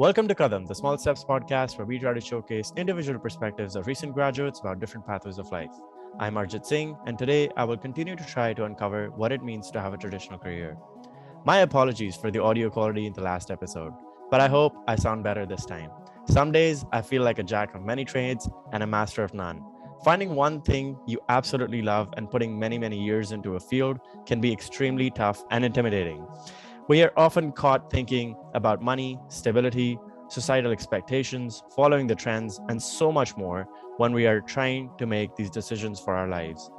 Welcome to Kadam, the Small Steps podcast where we try to showcase individual perspectives of recent graduates about different pathways of life. I'm Arjit Singh, and today I will continue to try to uncover what it means to have a traditional career. My apologies for the audio quality in the last episode, but I hope I sound better this time. Some days I feel like a jack of many trades and a master of none. Finding one thing you absolutely love and putting many years into a field can be extremely tough and intimidating. We are often caught thinking about money, stability, societal expectations, following the trends, and so much more when we are trying to make these decisions for our lives.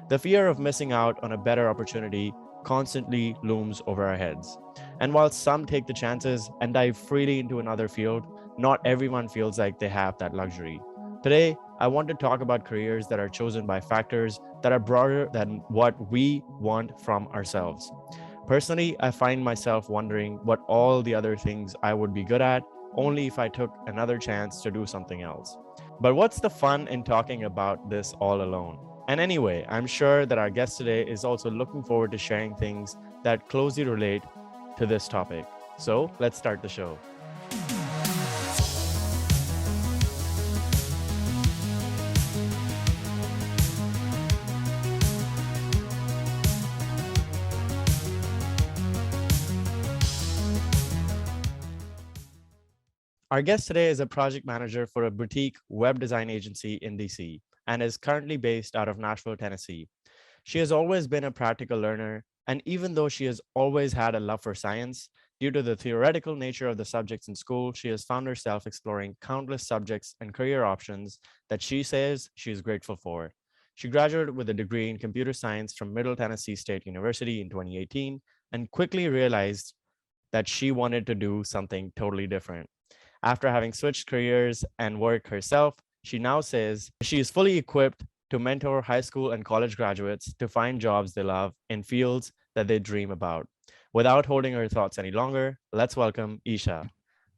The fear of missing out on a better opportunity constantly looms over our heads. And while some take the chances and dive freely into another field, not everyone feels like they have that luxury. Today, I want to talk about careers that are chosen by factors that are broader than what we want from ourselves. Personally, I find myself wondering what all the other things I would be good at only if I took another chance to do something else. But what's the fun in talking about this all alone? And anyway, I'm sure that our guest today is also looking forward to sharing things that closely relate to this topic. So let's start the show. Our guest today is a project manager for a boutique web design agency in DC and is currently based out of Nashville, Tennessee. She has always been a practical learner, and even though she has always had a love for science, due to the theoretical nature of the subjects in school, she has found herself exploring countless subjects and career options that she says she is grateful for. She graduated with a degree in computer science from Middle Tennessee State University in 2018 and quickly realized that she wanted to do something totally different. After having switched careers and work herself, she now says she is fully equipped to mentor high school and college graduates to find jobs they love in fields that they dream about. Without holding her thoughts any longer, let's welcome Isha.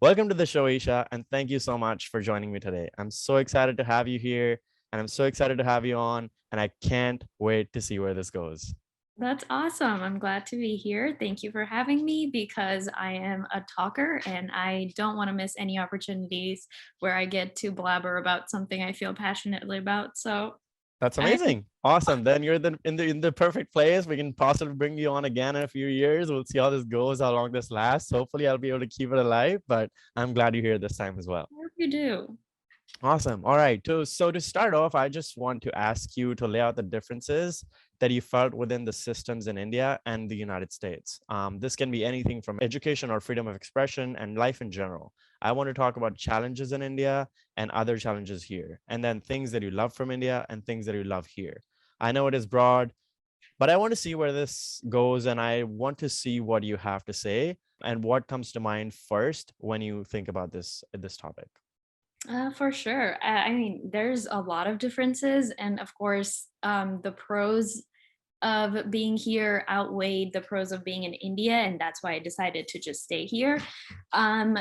Welcome to the show, Isha, and thank you so much for joining me today. I'm so excited to have you here, and I'm so excited to have you on, and I can't wait to see where this goes. That's awesome. I'm glad to be here. Thank you for having me because I am a talker and I don't want to miss any opportunities where I get to blabber about something I feel passionately about. So That's I amazing. Awesome. Then you're in the perfect place. We can possibly bring you on again in a few years. We'll see how this goes, how long this lasts. Hopefully I'll be able to keep it alive, but I'm glad you're here this time as well. hope you do. Awesome. All right. So to start off, I just want to ask you to lay out the differences that you felt within the systems in India and the United States. This can be anything from education or freedom of expression and life in general. I want to talk about challenges in India and other challenges here, and then things that you love from India and things that you love here. I know it is broad, but I want to see where this goes, and I want to see what you have to say and what comes to mind first when you think about this topic. For sure. I mean, there's a lot of differences. And of course, the pros of being here outweighed the pros of being in India. And that's why I decided to just stay here. Um,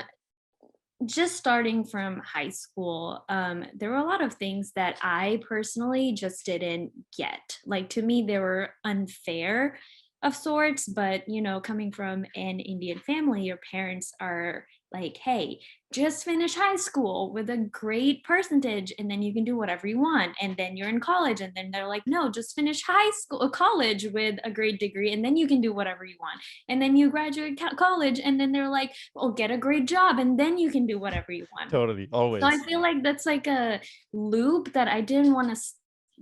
just starting from high school, there were a lot of things that I personally just didn't get. Like to me, they were unfair of sorts, but coming from an Indian family, your parents are like, hey, just finish high school with a great percentage and then you can do whatever you want. And then you're in college and then they're like, no, just finish high school, college with a great degree and then you can do whatever you want. And then you graduate college and then they're like, well, get a great job and then you can do whatever you want. Totally, So I always. feel like that's like a loop that I didn't want to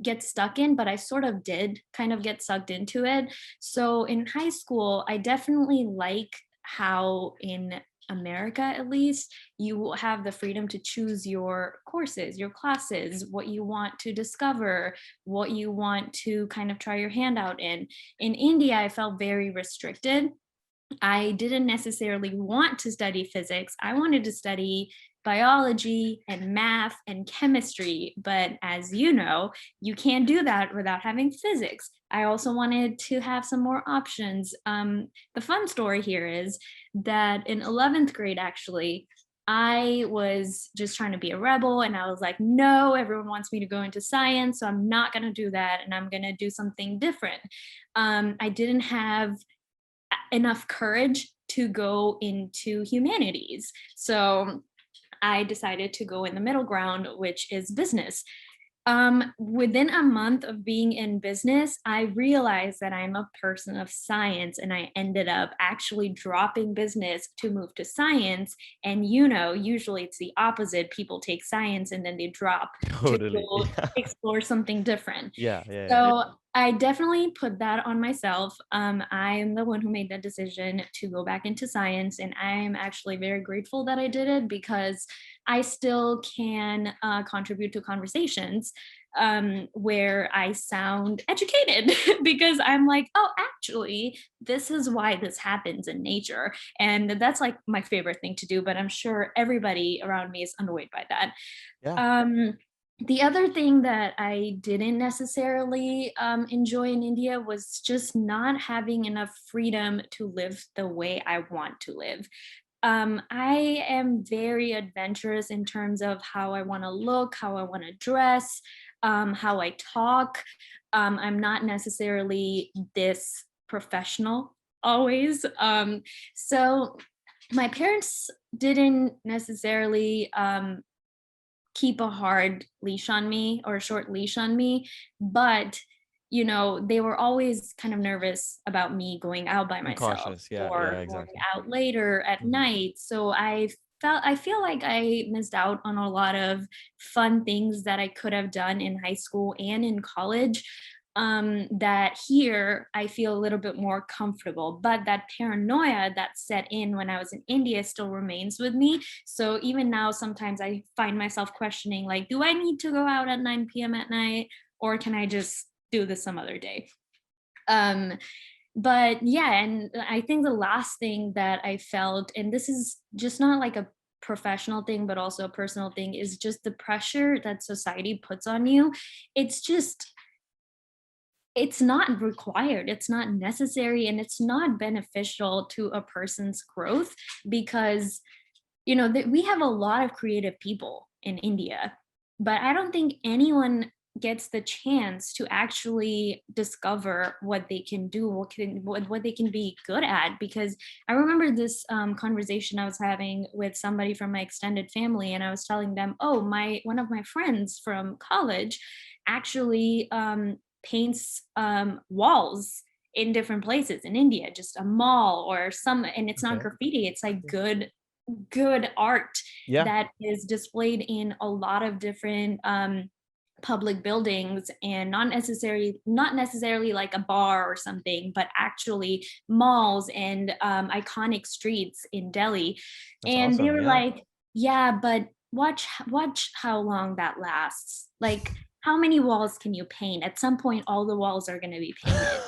get stuck in, but I sort of did kind of get sucked into it. So in high school, I definitely like how in America, at least, you have the freedom to choose your courses, your classes, what you want to discover, what you want to kind of try your hand out in. In India, I felt very restricted. I didn't necessarily want to study physics. I wanted to study biology and math and chemistry. But as you know, you can't do that without having physics. I also wanted to have some more options. The fun story here is that in 11th grade, actually, I was just trying to be a rebel and I was like, no, everyone wants me to go into science. So I'm not going to do that and I'm going to do something different. I didn't have enough courage to go into humanities. So I decided to go in the middle ground, which is business. Within a month of being in business, I realized that I'm a person of science, and I ended up actually dropping business to move to science. And usually it's the opposite. People take science and then they drop to Totally. go Yeah. explore something different. Yeah. Yeah. Yeah. So I definitely put that on myself. I am the one who made that decision to go back into science, and I am actually very grateful that I did it because I still can contribute to conversations where I sound educated because I'm like, oh, actually, this is why this happens in nature. And that's like my favorite thing to do, but I'm sure everybody around me is annoyed by that. Yeah. Um, the other thing that I didn't necessarily enjoy in India was just not having enough freedom to live the way I want to live. I am very adventurous in terms of how I want to look, how I want to dress, how I talk. I'm not necessarily this professional always. So my parents didn't necessarily keep a hard leash on me or a short leash on me, but they were always kind of nervous about me going out by And myself cautious. Yeah. Yeah. or going Exactly. out later at Hmm. night. So I feel like I missed out on a lot of fun things that I could have done in high school and in college. That here I feel a little bit more comfortable, but that paranoia that set in when I was in India still remains with me. So even now, sometimes I find myself questioning, like, do I need to go out at 9 p.m. at night, or can I just do this some other day? Um, but yeah, and I think the last thing that I felt, and this is just not like a professional thing, but also a personal thing, is just the pressure that society puts on you. It's just it's not required, it's not necessary, and it's not beneficial to a person's growth because we have a lot of creative people in India, but I don't think anyone gets the chance to actually discover what they can do, what they can be good at. Because I remember this conversation I was having with somebody from my extended family, and I was telling them, oh, my one of my friends from college actually paints walls in different places in India, just a mall or some, and it's not Okay. graffiti, it's like good art Yeah. that is displayed in a lot of different public buildings, and not necessarily like a bar or something, but actually malls and iconic streets in Delhi. That's And they awesome. were Yeah. like, yeah, but watch how long that lasts. Like, how many walls can you paint? At some point all the walls are going to be painted.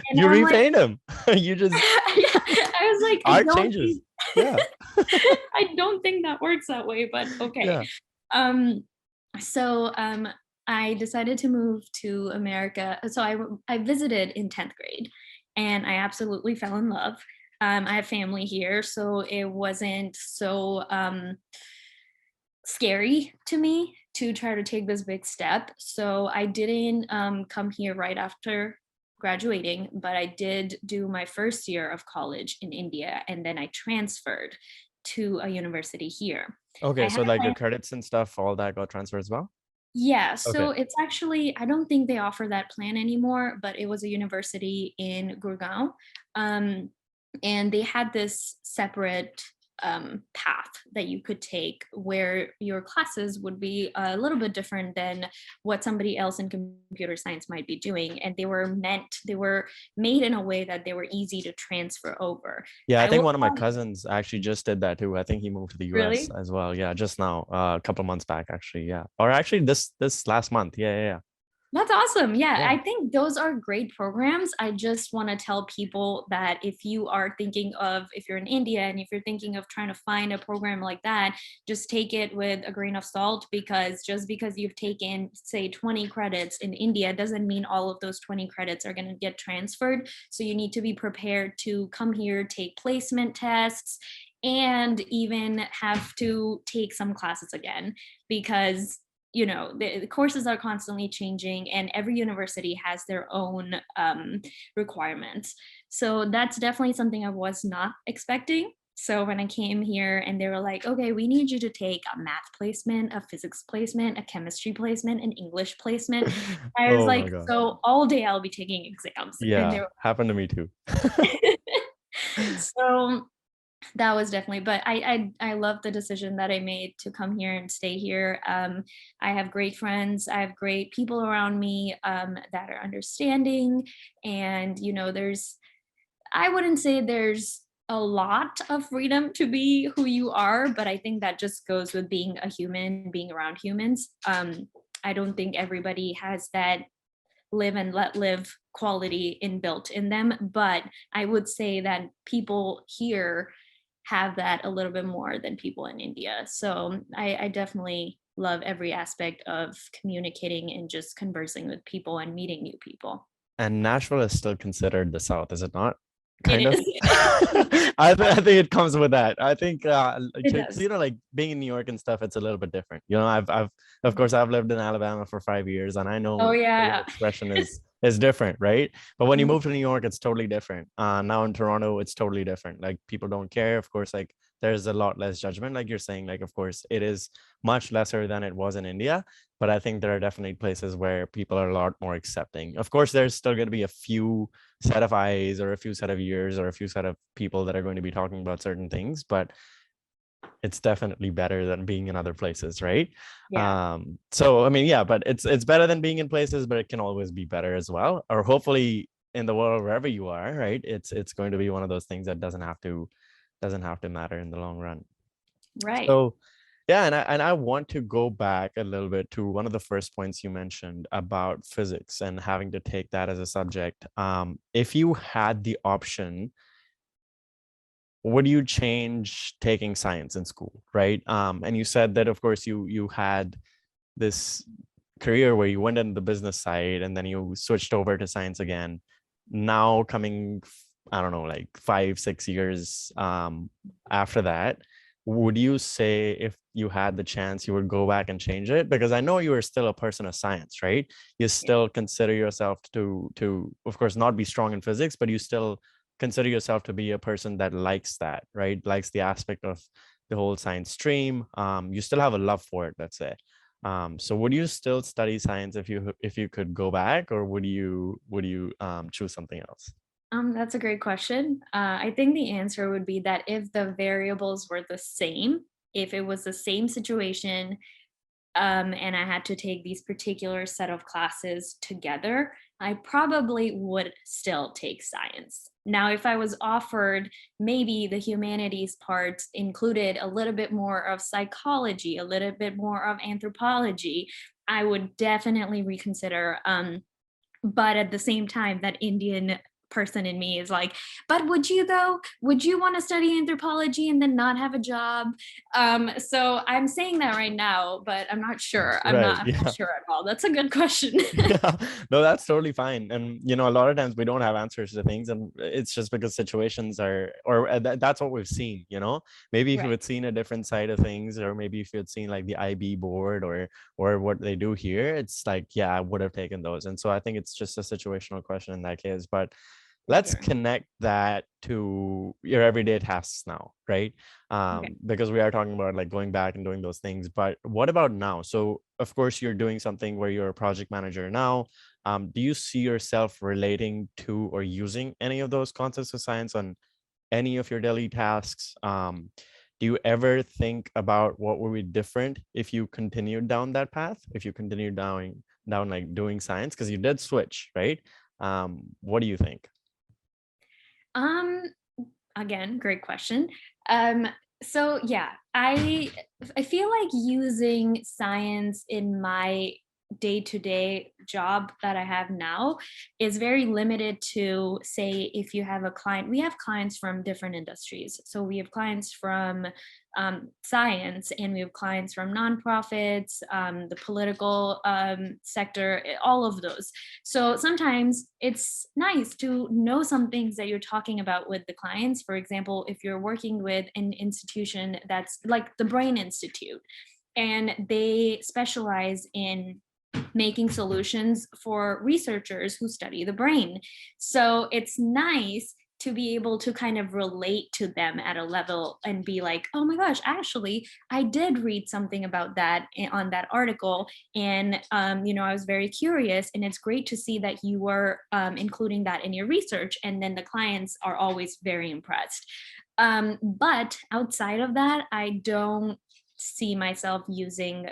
And You I'm like, repaint them. You just yeah, I was like, I art don't changes. think Yeah. I don't think that works that way, but okay. Yeah. Um, so I decided to move to America. So I visited in 10th grade, and I absolutely fell in love. I have family here, so it wasn't so scary to me to try to take this big step. So I didn't come here right after graduating, but I did do my first year of college in India, and then I transferred to a university here. I Okay. had So like your my credits and stuff, all that got transferred as well? Yeah, Okay. so it's actually, I don't think they offer that plan anymore, but it was a university in Gurgaon. Um, and they had this separate path that you could take where your classes would be a little bit different than what somebody else in computer science might be doing. And they were made in a way that they were easy to transfer over. Yeah, I I think will one of my tell- cousins actually just did that too. I think he moved to the US Really? as well. Yeah, just now, a couple months back actually. Yeah. Or actually this last month. Yeah, yeah, That's awesome. Yeah, yeah. I think those are great programs. I just want to tell people that if you're in India and if you're thinking of trying to find a program like that, just take it with a grain of salt, because just because you've taken, say, 20 credits in India doesn't mean all of those 20 credits are going to get transferred. So you need to be prepared to come here, take placement tests, and even have to take some classes again, because the courses are constantly changing, and every university has their own requirements. So that's definitely something I was not expecting. So when I came here and they were like, okay, we need you to take a math placement, a physics placement, a chemistry placement, an English placement. I was Oh my like, God. so all day I'll be taking exams. And they Yeah, were happened to me too. so that was definitely, but I love the decision that I made to come here and stay here. I have great friends. I have great people around me that are understanding. And, I wouldn't say there's a lot of freedom to be who you are, but I think that just goes with being a human, being around humans. I don't think everybody has that live and let live quality inbuilt in them, but I would say that people here have that a little bit more than people in India. So I definitely love every aspect of communicating and just conversing with people and meeting new people. And Nashville is still considered the South, is it not? It Kind of. is. I think it comes with that. I think It 'cause, does. like being in New York and stuff, it's a little bit different. I've of course I've lived in Alabama for 5 years, and I Oh know the way yeah. expression is different, right? But when you Mhm. move to New York, it's totally different. Now in Toronto, it's totally different. Like people don't care. Of course, like there's a lot less judgment, like you're saying. Like of course, it is much lesser than it was in India, but I think there are definitely places where people are a lot more accepting. Of course, there's still going to be a few set of eyes or a few set of ears or a few set of people that are going to be talking about certain things, but it's definitely better than being in other places, right? Yeah. So I mean, yeah, but it's better than being in places, but it can always be better as well, or hopefully in the world wherever you are, right? It's going to be one of those things that doesn't have to matter in the long run. Right. So yeah, and I want to go back a little bit to one of the first points you mentioned about physics and having to take that as a subject. If you had the option, would you change taking science in school, right? And you said that of course you had this career where you went into the business side and then you switched over to science again. Now coming, I don't know, like 5 6 years after that, would you say if you had the chance you would go back and change it? Because I know you are still a person of science, right? You Yeah. still consider yourself to of course not be strong in physics, but you still consider yourself to be a person that likes that, right? Likes the aspect of the whole science stream. You still have a love for it, let's say. So would you still study science if you could go back, or would you choose something else? That's a great question. I think the answer would be that if the variables were the same, if it was the same situation, and I had to take these particular set of classes together, I probably would still take science. Now, if I was offered maybe the humanities part included a little bit more of psychology, a little bit more of anthropology, I would definitely reconsider. But at the same time, that Indian person in me is like, but would you though? Would you want to study anthropology and then not have a job? So I'm saying that right now, but I'm not sure. I'm not Right. I'm not Yeah. sure at all. That's a good question. Yeah. No, that's totally fine. And a lot of times we don't have answers to things, and it's just because situations are, or that's what we've seen. Maybe if you Right. had seen a different side of things, or maybe if you had seen like the IB board or what they do here, it's like, yeah, I would have taken those. And so I think it's just a situational question in that case. But For let's sure. connect that to your everyday tasks now, right? Okay. Because we are talking about like going back and doing those things, but what about now? So of course you're doing something where you're a project manager now. Do you see yourself relating to or using any of those concepts of science on any of your daily tasks? Do you ever think about what would be different if you continued down that path, if you continued down like doing science, because you did switch, right? What do you think? Um, Again, great question. Um, so yeah, I feel like using science in my day-to-day job that I have now is very limited to, say, if you have a client. We have clients from different industries. So we have clients from science, and we have clients from nonprofits, the political sector, all of those. So sometimes it's nice to know some things that you're talking about with the clients. For example, if you're working with an institution that's like the Brain Institute, and they specialize in making solutions for researchers who study the brain. So it's nice to be able to kind of relate to them at a level and be like, oh my gosh, actually, I did read something about that on that article. And, I was very curious. And it's great to see that you were including that in your research. And then the clients are always very impressed. But outside of that, I don't see myself using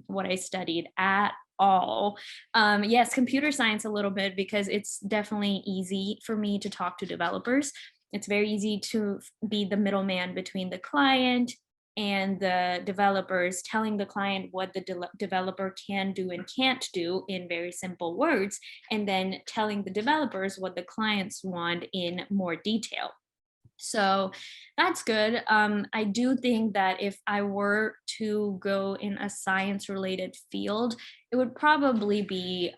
what I studied at all. Yes, computer science a little bit, because it's definitely easy for me to talk to developers. It's very easy to be the middleman between the client and the developers, telling the client what the developer can do and can't do in very simple words, and then telling the developers what the clients want in more detail. So that's good. I do think that if I were to go in a science related field, it would probably be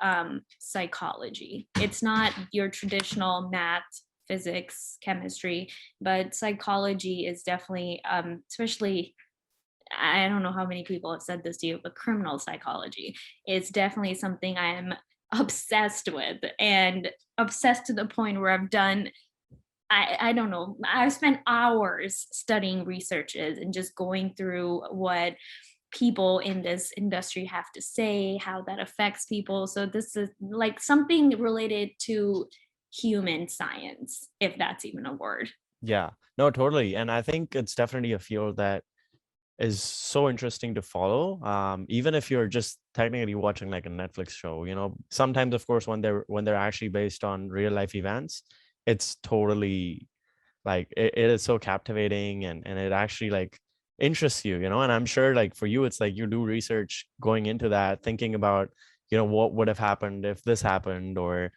psychology. It's not your traditional math, physics, chemistry, but psychology is definitely, especially, I don't know how many people have said this to you, but criminal psychology is definitely something I am obsessed with, and obsessed to the point where I've done, I don't know, I've spent hours studying researches and just going through what people in this industry have to say, how that affects people. So this is like something related to human science, if that's even a word. Yeah, no, totally. And I think it's definitely a field that is so interesting to follow. Even if you're just technically watching like a Netflix show, sometimes, of course, when they're actually based on real life events, it's totally like it is so captivating, and it actually like interests you, and I'm sure like for you it's like you do research going into that, thinking about what would have happened if this happened, or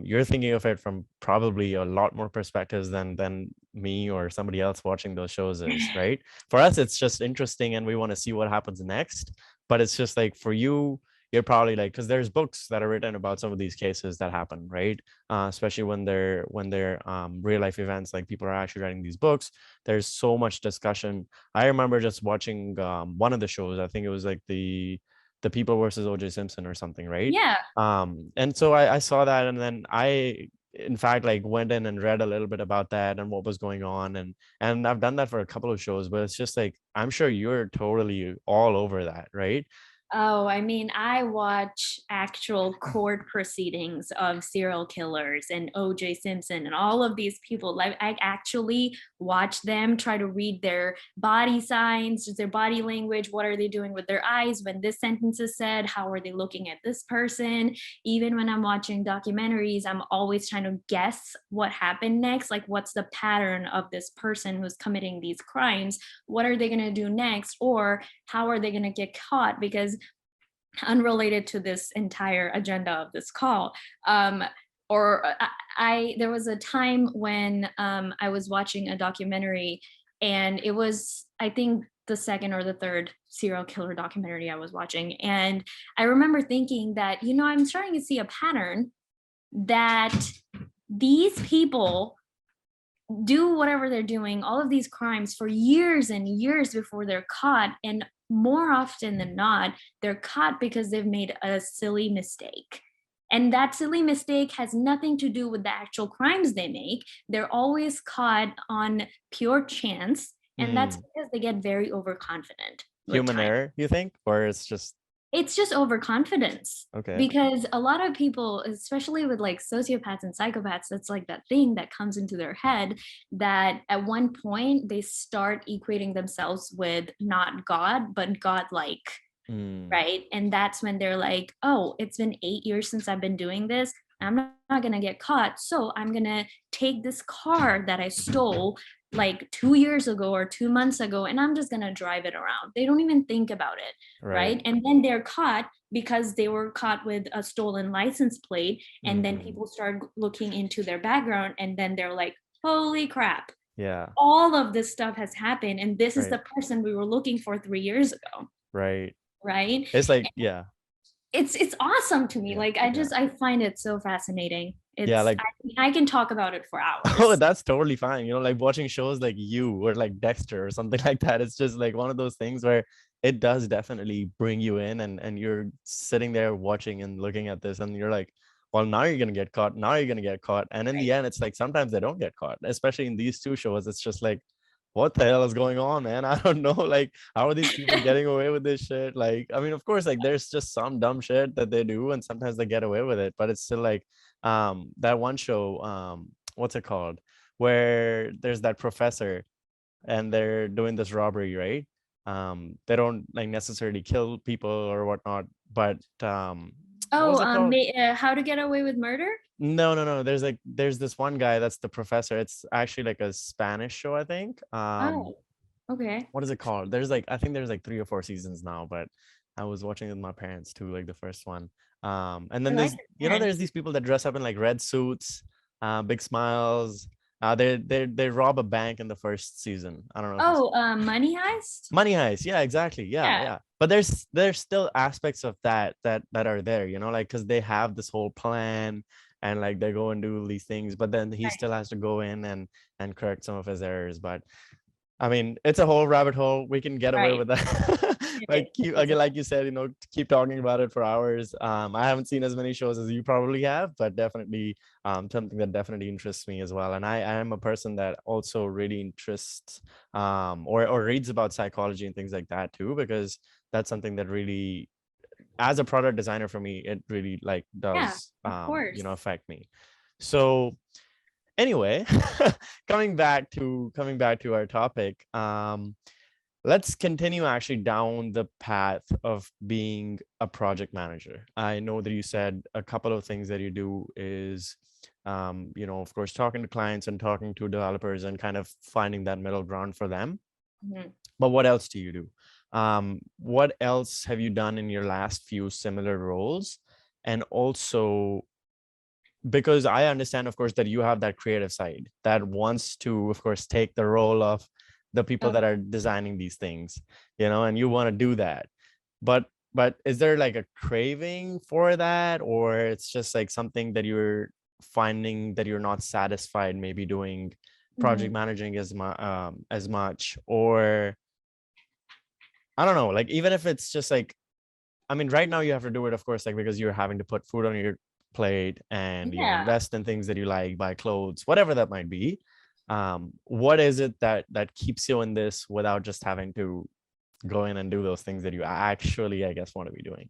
you're thinking of it from probably a lot more perspectives than me or somebody else watching those shows is, right? For us it's just interesting and we want to see what happens next, but it's just like for you, you're probably like, because there's books that are written about some of these cases that happen, right? Especially when they're real life events, like people are actually writing these books. There's so much discussion. I remember just watching one of the shows. I think it was like the People versus OJ Simpson or something, right? Yeah. And so I saw that, and then I in fact like went in and read a little bit about that and what was going on, and I've done that for a couple of shows, but it's just like I'm sure you're totally all over that, right? Oh, I mean, I watch actual court proceedings of serial killers and OJ Simpson and all of these people. Like, I actually watch them, try to read their body signs, their body language. What are they doing with their eyes when this sentence is said? How are they looking at this person? Even when I'm watching documentaries, I'm always trying to guess what happened next. Like, what's the pattern of this person who's committing these crimes? What are they going to do next? Or how are they going to get caught? Because unrelated to this entire agenda of this call, or I there was a time when I was watching a documentary, and it was, I think, the second or the third serial killer documentary I was watching, and I remember thinking that, I'm starting to see a pattern that these people do whatever they're doing, all of these crimes for years and years before they're caught. And more often than not, they're caught because they've made a silly mistake. And that silly mistake has nothing to do with the actual crimes they make. They're always caught on pure chance. And that's because they get very overconfident with Human time. error, you think, or It's just overconfidence. okay? Because a lot of people, especially with like sociopaths and psychopaths, that's like that thing that comes into their head, that at one point they start equating themselves with not God, but God-like, right? And that's when they're like, oh, it's been 8 years since I've been doing this. I'm not going to get caught. So I'm going to take this car that I stole like 2 years ago or 2 months ago, and I'm just going to drive it around. They don't even think about it. Right. And then they're caught because they were caught with a stolen license plate. And then people start looking into their background, and then they're like, holy crap. Yeah. All of this stuff has happened. And this is Right. the person we were looking for 3 years ago. Right. Right. It's like, yeah. It's awesome to me. Yeah. Like, I find it so fascinating. Yeah, like I can talk about it for oh, hours. that's totally fine. Like watching shows like You or like Dexter or something like that. It's just like one of those things where it does definitely bring you in, and you're sitting there watching and looking at this, and you're like, well, now you're gonna get caught. Now you're gonna get caught. And in Right. the end, it's like sometimes they don't get caught, especially in these two shows. It's just like, what the hell is going on, man? I don't know. Like, how are these people getting away with this shit? Like, I mean, of course, like there's just some dumb shit that they do, and sometimes they get away with it, but it's still like that one show, what's it called? Where there's that professor and they're doing this robbery, right? They don't like necessarily kill people or whatnot, but what Oh, was it called? How to Get Away with Murder? No, no, no. There's this one guy that's the professor. It's actually like a Spanish show, I think. Oh, okay. What is it called? There's like, I think there's like 3 or 4 seasons now, but I was watching it with my parents too, like the first one. And I then like there's, it. there's these people that dress up in like red suits, big smiles. They rob a bank in the first season. I don't know if you. Oh, Money Heist? Money Heist, yeah, exactly, yeah, Yeah, yeah. But there's still aspects of that are there, like, because they have this whole plan, and like they go and do these things, but then he right. still has to go in and correct some of his errors. But I mean, it's a whole rabbit hole. We can get away Right. with that. Like, keep It's again, like you said, keep talking about it for hours. I haven't seen as many shows as you probably have, but definitely something that definitely interests me as well. And I am a person that also really interests or reads about psychology and things like that too, because that's something that really, as a product designer for me, it really like yeah, does of course. affect me. So anyway, coming back to our topic, let's continue actually down the path of being a project manager. I know that you said a couple of things that you do is, of course, talking to clients and talking to developers and kind of finding that middle ground for them. Mhm. But what else do you do? What else have you done in your last few similar roles? And also, because I understand, of course, that you have that creative side that wants to, of course, take the role of the people Oh, that are designing these things, and you want to do that. But is there like a craving for that, or it's just like something that you're finding that you're not satisfied maybe doing project mhm. managing as much, or I don't know, like even if it's just like, I mean, right now you have to do it, of course, like because you're having to put food on your plate and Yeah. invest in things that you like, buy clothes, whatever that might be. What is it that keeps you in this without just having to go in and do those things that you actually, I guess, want to be doing?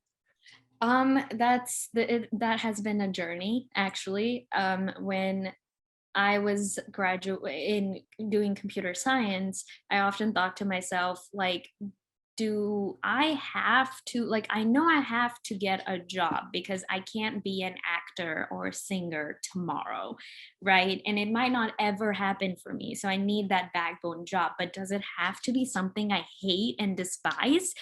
That has been a journey actually. When I was graduate in doing computer science, I often thought to myself, like, do I have to, like, I know I have to get a job because I can't be an actor or a singer tomorrow, right? And it might not ever happen for me. So I need that backbone job, but does it have to be something I hate and despise?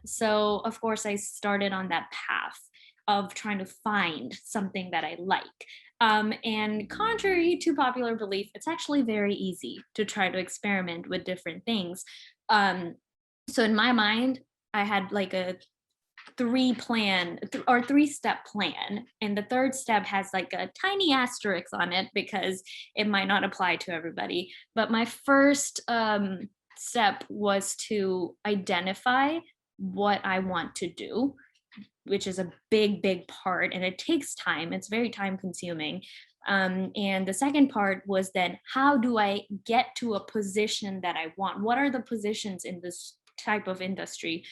So of course I started on that path of trying to find something that I like. And contrary to popular belief, it's actually very easy to try to experiment with different things. So in my mind, I had like a or 3-step plan, and the third step has like a tiny asterisk on it because it might not apply to everybody. But my first step was to identify what I want to do, which is a big part, and it takes time. It's very time consuming. And the second part was then, how do I get to a position that I want? What are the positions in this type of industry?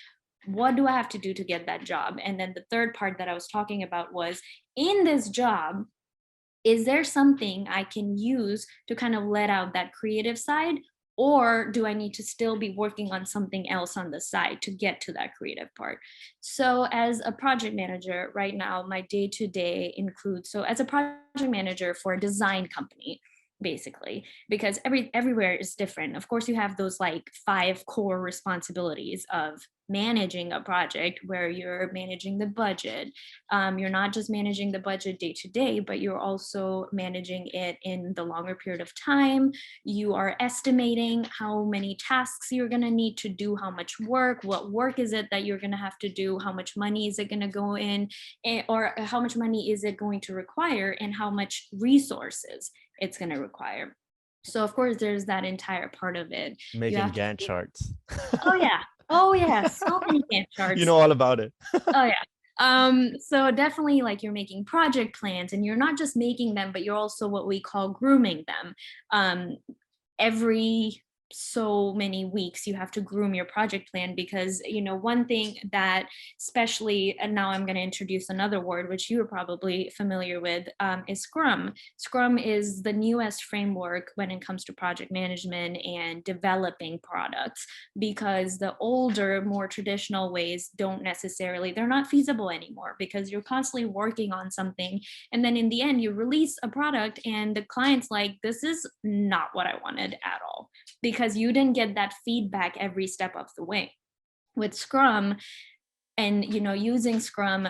What do I have to do to get that job? And then the third part that I was talking about was, in this job, is there something I can use to kind of let out that creative side? Or do I need to still be working on something else on the side to get to that creative part? So, as a project manager right now, my day to day includes, so as a project manager for a design company, basically, because everywhere is different. Of course, you have those like 5 core responsibilities of managing a project, where you're managing the budget. You're not just managing the budget day to day, but you're also managing it in the longer period of time. You are estimating how many tasks you're going to need to do, how much work, what work is it that you're going to have to do, how much money is it going to go in, or how much money is it going to require, and how much resources it's going to require. So, of course, there's that entire part of it. You Making have to, Gantt charts. oh, yeah. Oh yeah, so many Gantt You charts. know all about it. Oh yeah. So definitely like you're making project plans and you're not just making them, but you're also what we call grooming them. Um, every so many weeks you have to groom your project plan because one thing that especially, and now I'm going to introduce another word which you are probably familiar with, is scrum is the newest framework when it comes to project management and developing products, because the older more traditional ways don't necessarily, they're not feasible anymore because you're constantly working on something and then in the end you release a product and the client's like, this is not what I wanted at all, because you didn't get that feedback every step of the way. With scrum and using scrum,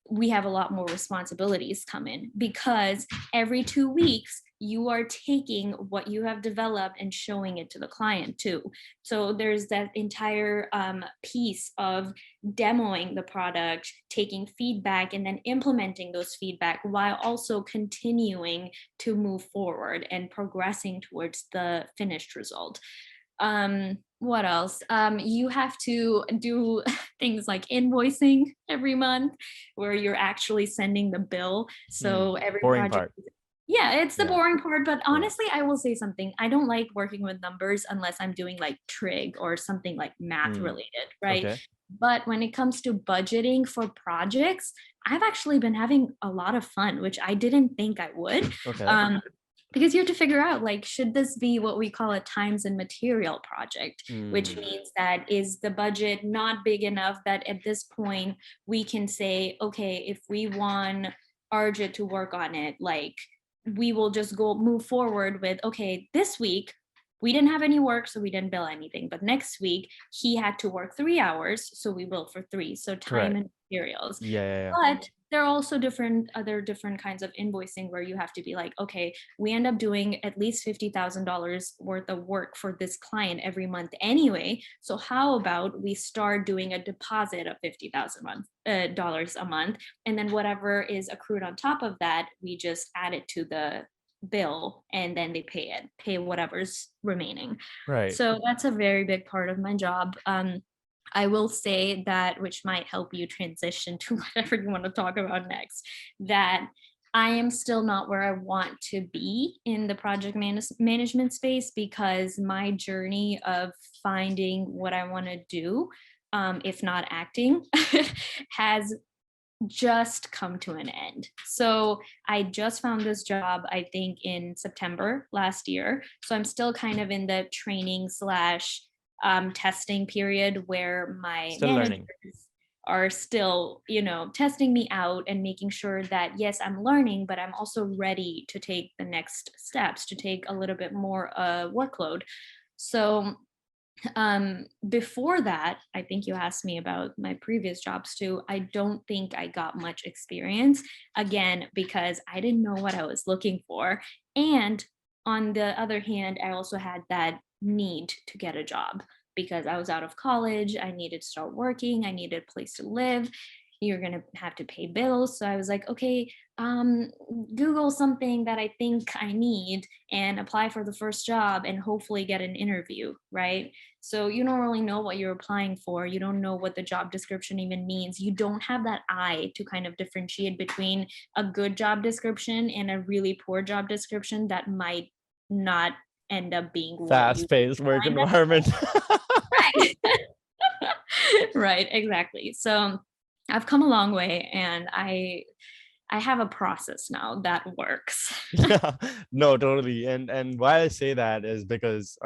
we have a lot more responsibilities come in because every 2 weeks you are taking what you have developed and showing it to the client too. So there's that entire piece of demoing the product, taking feedback, and then implementing those feedback while also continuing to move forward and progressing towards the finished result. What else? You have to do things like invoicing every month where you're actually sending the bill. Hmm. So every Boring project, part. yeah, it's the Yeah. boring part, but Yeah. honestly, I will say something. I don't like working with numbers unless I'm doing like trig or something like math Hmm. related, right? Okay. But when it comes to budgeting for projects, I've actually been having a lot of fun, which I didn't think I would. Okay. Um, because you have to figure out, like, should this be what we call a times and material project, which Hmm. means that is the budget not big enough that at this point we can say, okay, if we want Arjit to work on it, like we will just go move forward with, okay, this week we didn't have any work, so we didn't bill anything. But next week he had to work 3 hours, so we bill for three. So time Correct. and materials. Yeah. Yeah. Yeah. But there are also different kinds of invoicing where you have to be like, okay, we end up doing at least $50,000 worth of work for this client every month anyway. So how about we start doing a deposit of $50,000 a month, and then whatever is accrued on top of that, we just add it to the bill, and then they pay whatever's remaining. Right. So that's a very big part of my job. I will say that, which might help you transition to whatever you want to talk about next, that I am still not where I want to be in the project management space, because my journey of finding what I want to do, if not acting, has just come to an end. So I just found this job, I think, in September last year. So I'm still kind of in the training slash testing period where my Still managers learning. are still, testing me out and making sure that, yes, I'm learning, but I'm also ready to take the next steps, to take a little bit more workload. So before that, I think you asked me about my previous jobs too. I don't think I got much experience, again because I didn't know what I was looking for, and on the other hand I also had that need to get a job because I was out of college, I needed to start working, I needed a place to live, you're going to have to pay bills. So I was like, okay, um Google something that I think I need and apply for the first job and hopefully get an interview, right? So you don't really know what you're applying for. You don't know what the job description even means. You don't have that eye to kind of differentiate between a good job description and a really poor job description that might not end up being what you Fast-paced work find. environment. Right. Right, exactly. So I've come a long way, and I have a process now that works. Yeah, no, totally. And why I say that is because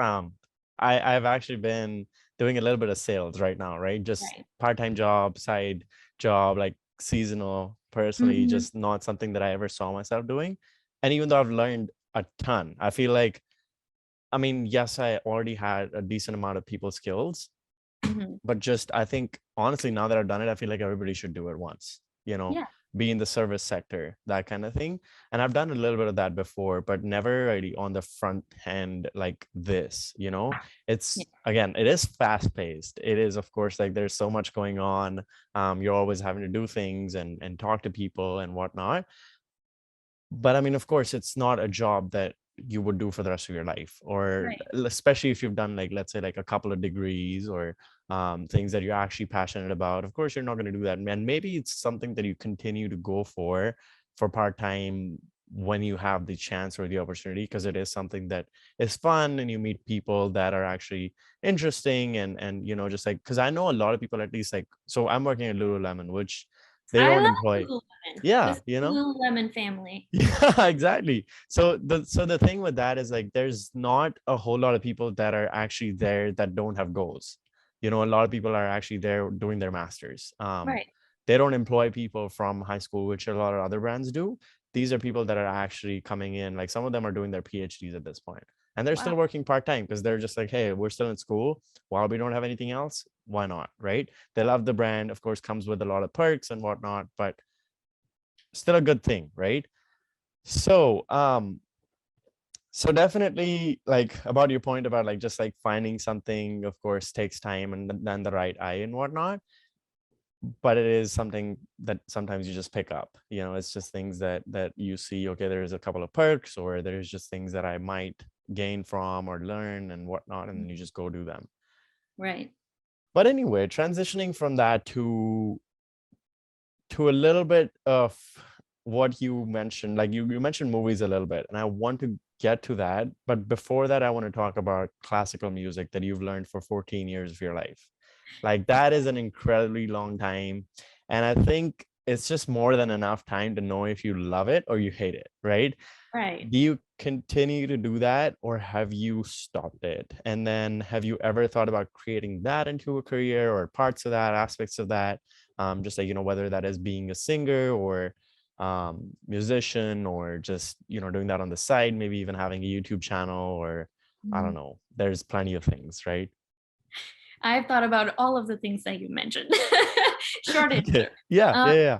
I've actually been doing a little bit of sales right now, right? Just Right. part-time job, side job, like seasonal, personally, Mhm. just not something that I ever saw myself doing. And even though I've learned a ton, I feel like, I mean, yes, I already had a decent amount of people skills, Mhm. but just I think honestly, now that I've done it, I feel like everybody should do it once, you know, Yeah. be in the service sector, that kind of thing. And I've done a little bit of that before, but never really on the front end like this, you know. Yeah. It's again, it is fast paced. It is, of course, like there's so much going on. You're always having to do things and talk to people and whatnot. But I mean, of course, it's not a job that you would do for the rest of your life, or Right. especially if you've done, like, let's say, like a couple of degrees or things that you're actually passionate about, of course, you're not going to do that. And maybe it's something that you continue to go for part-time when you have the chance or the opportunity, because it is something that is fun and you meet people that are actually interesting. And just like, because I know a lot of people, at least like, so I'm working at Lululemon, which they I don't love employ. Lululemon. Yeah, This Lululemon family. yeah, exactly. So the thing with that is like there's not a whole lot of people that are actually there that don't have goals. A lot of people are actually there doing their masters. Right. They don't employ people from high school, which a lot of other brands do. These are people that are actually coming in, like some of them are doing their PhDs at this point, and they're Wow. still working part-time because they're just like, hey, we're still in school while we don't have anything else, why not, right? They love the brand, of course, comes with a lot of perks and whatnot, but still a good thing, right? So definitely, like, about your point about like just like finding something, of course, takes time and then the right eye and whatnot. But it is something that sometimes you just pick up. It's just things that you see, okay, there's a couple of perks, or there's just things that I might gain from or learn and whatnot, and then you just go do them. Right. But anyway, transitioning from that to a little bit of what you mentioned, like you mentioned movies a little bit, and I want to get to that. But before that, I want to talk about classical music that you've learned for 14 years of your life. Like, that is an incredibly long time. And I think it's just more than enough time to know if you love it or you hate it, right? Right. Do you continue to do that, or have you stopped it? And then have you ever thought about creating that into a career, or parts of that, aspects of that? Just like, whether that is being a singer or musician, or just, doing that on the side, maybe even having a YouTube channel, or I don't Mm. know. There's plenty of things, right? I've thought about all of the things that you mentioned. Short Okay. answer. Yeah, Uh, yeah,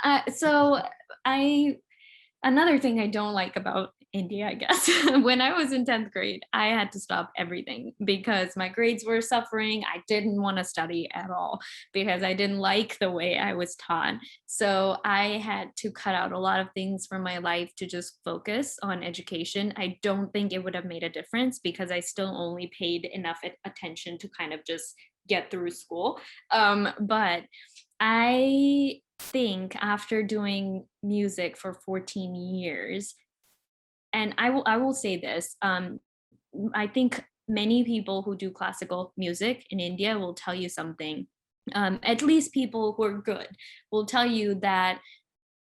yeah. so I another thing I don't like about India, I guess, when I was in 10th grade, I had to stop everything because my grades were suffering. I didn't want to study at all because I didn't like the way I was taught. So I had to cut out a lot of things from my life to just focus on education. I don't think it would have made a difference because I still only paid enough attention to kind of just get through school. But I think after doing music for 14 years, and I will say this, I think many people who do classical music in India will tell you something. At least people who are good will tell you that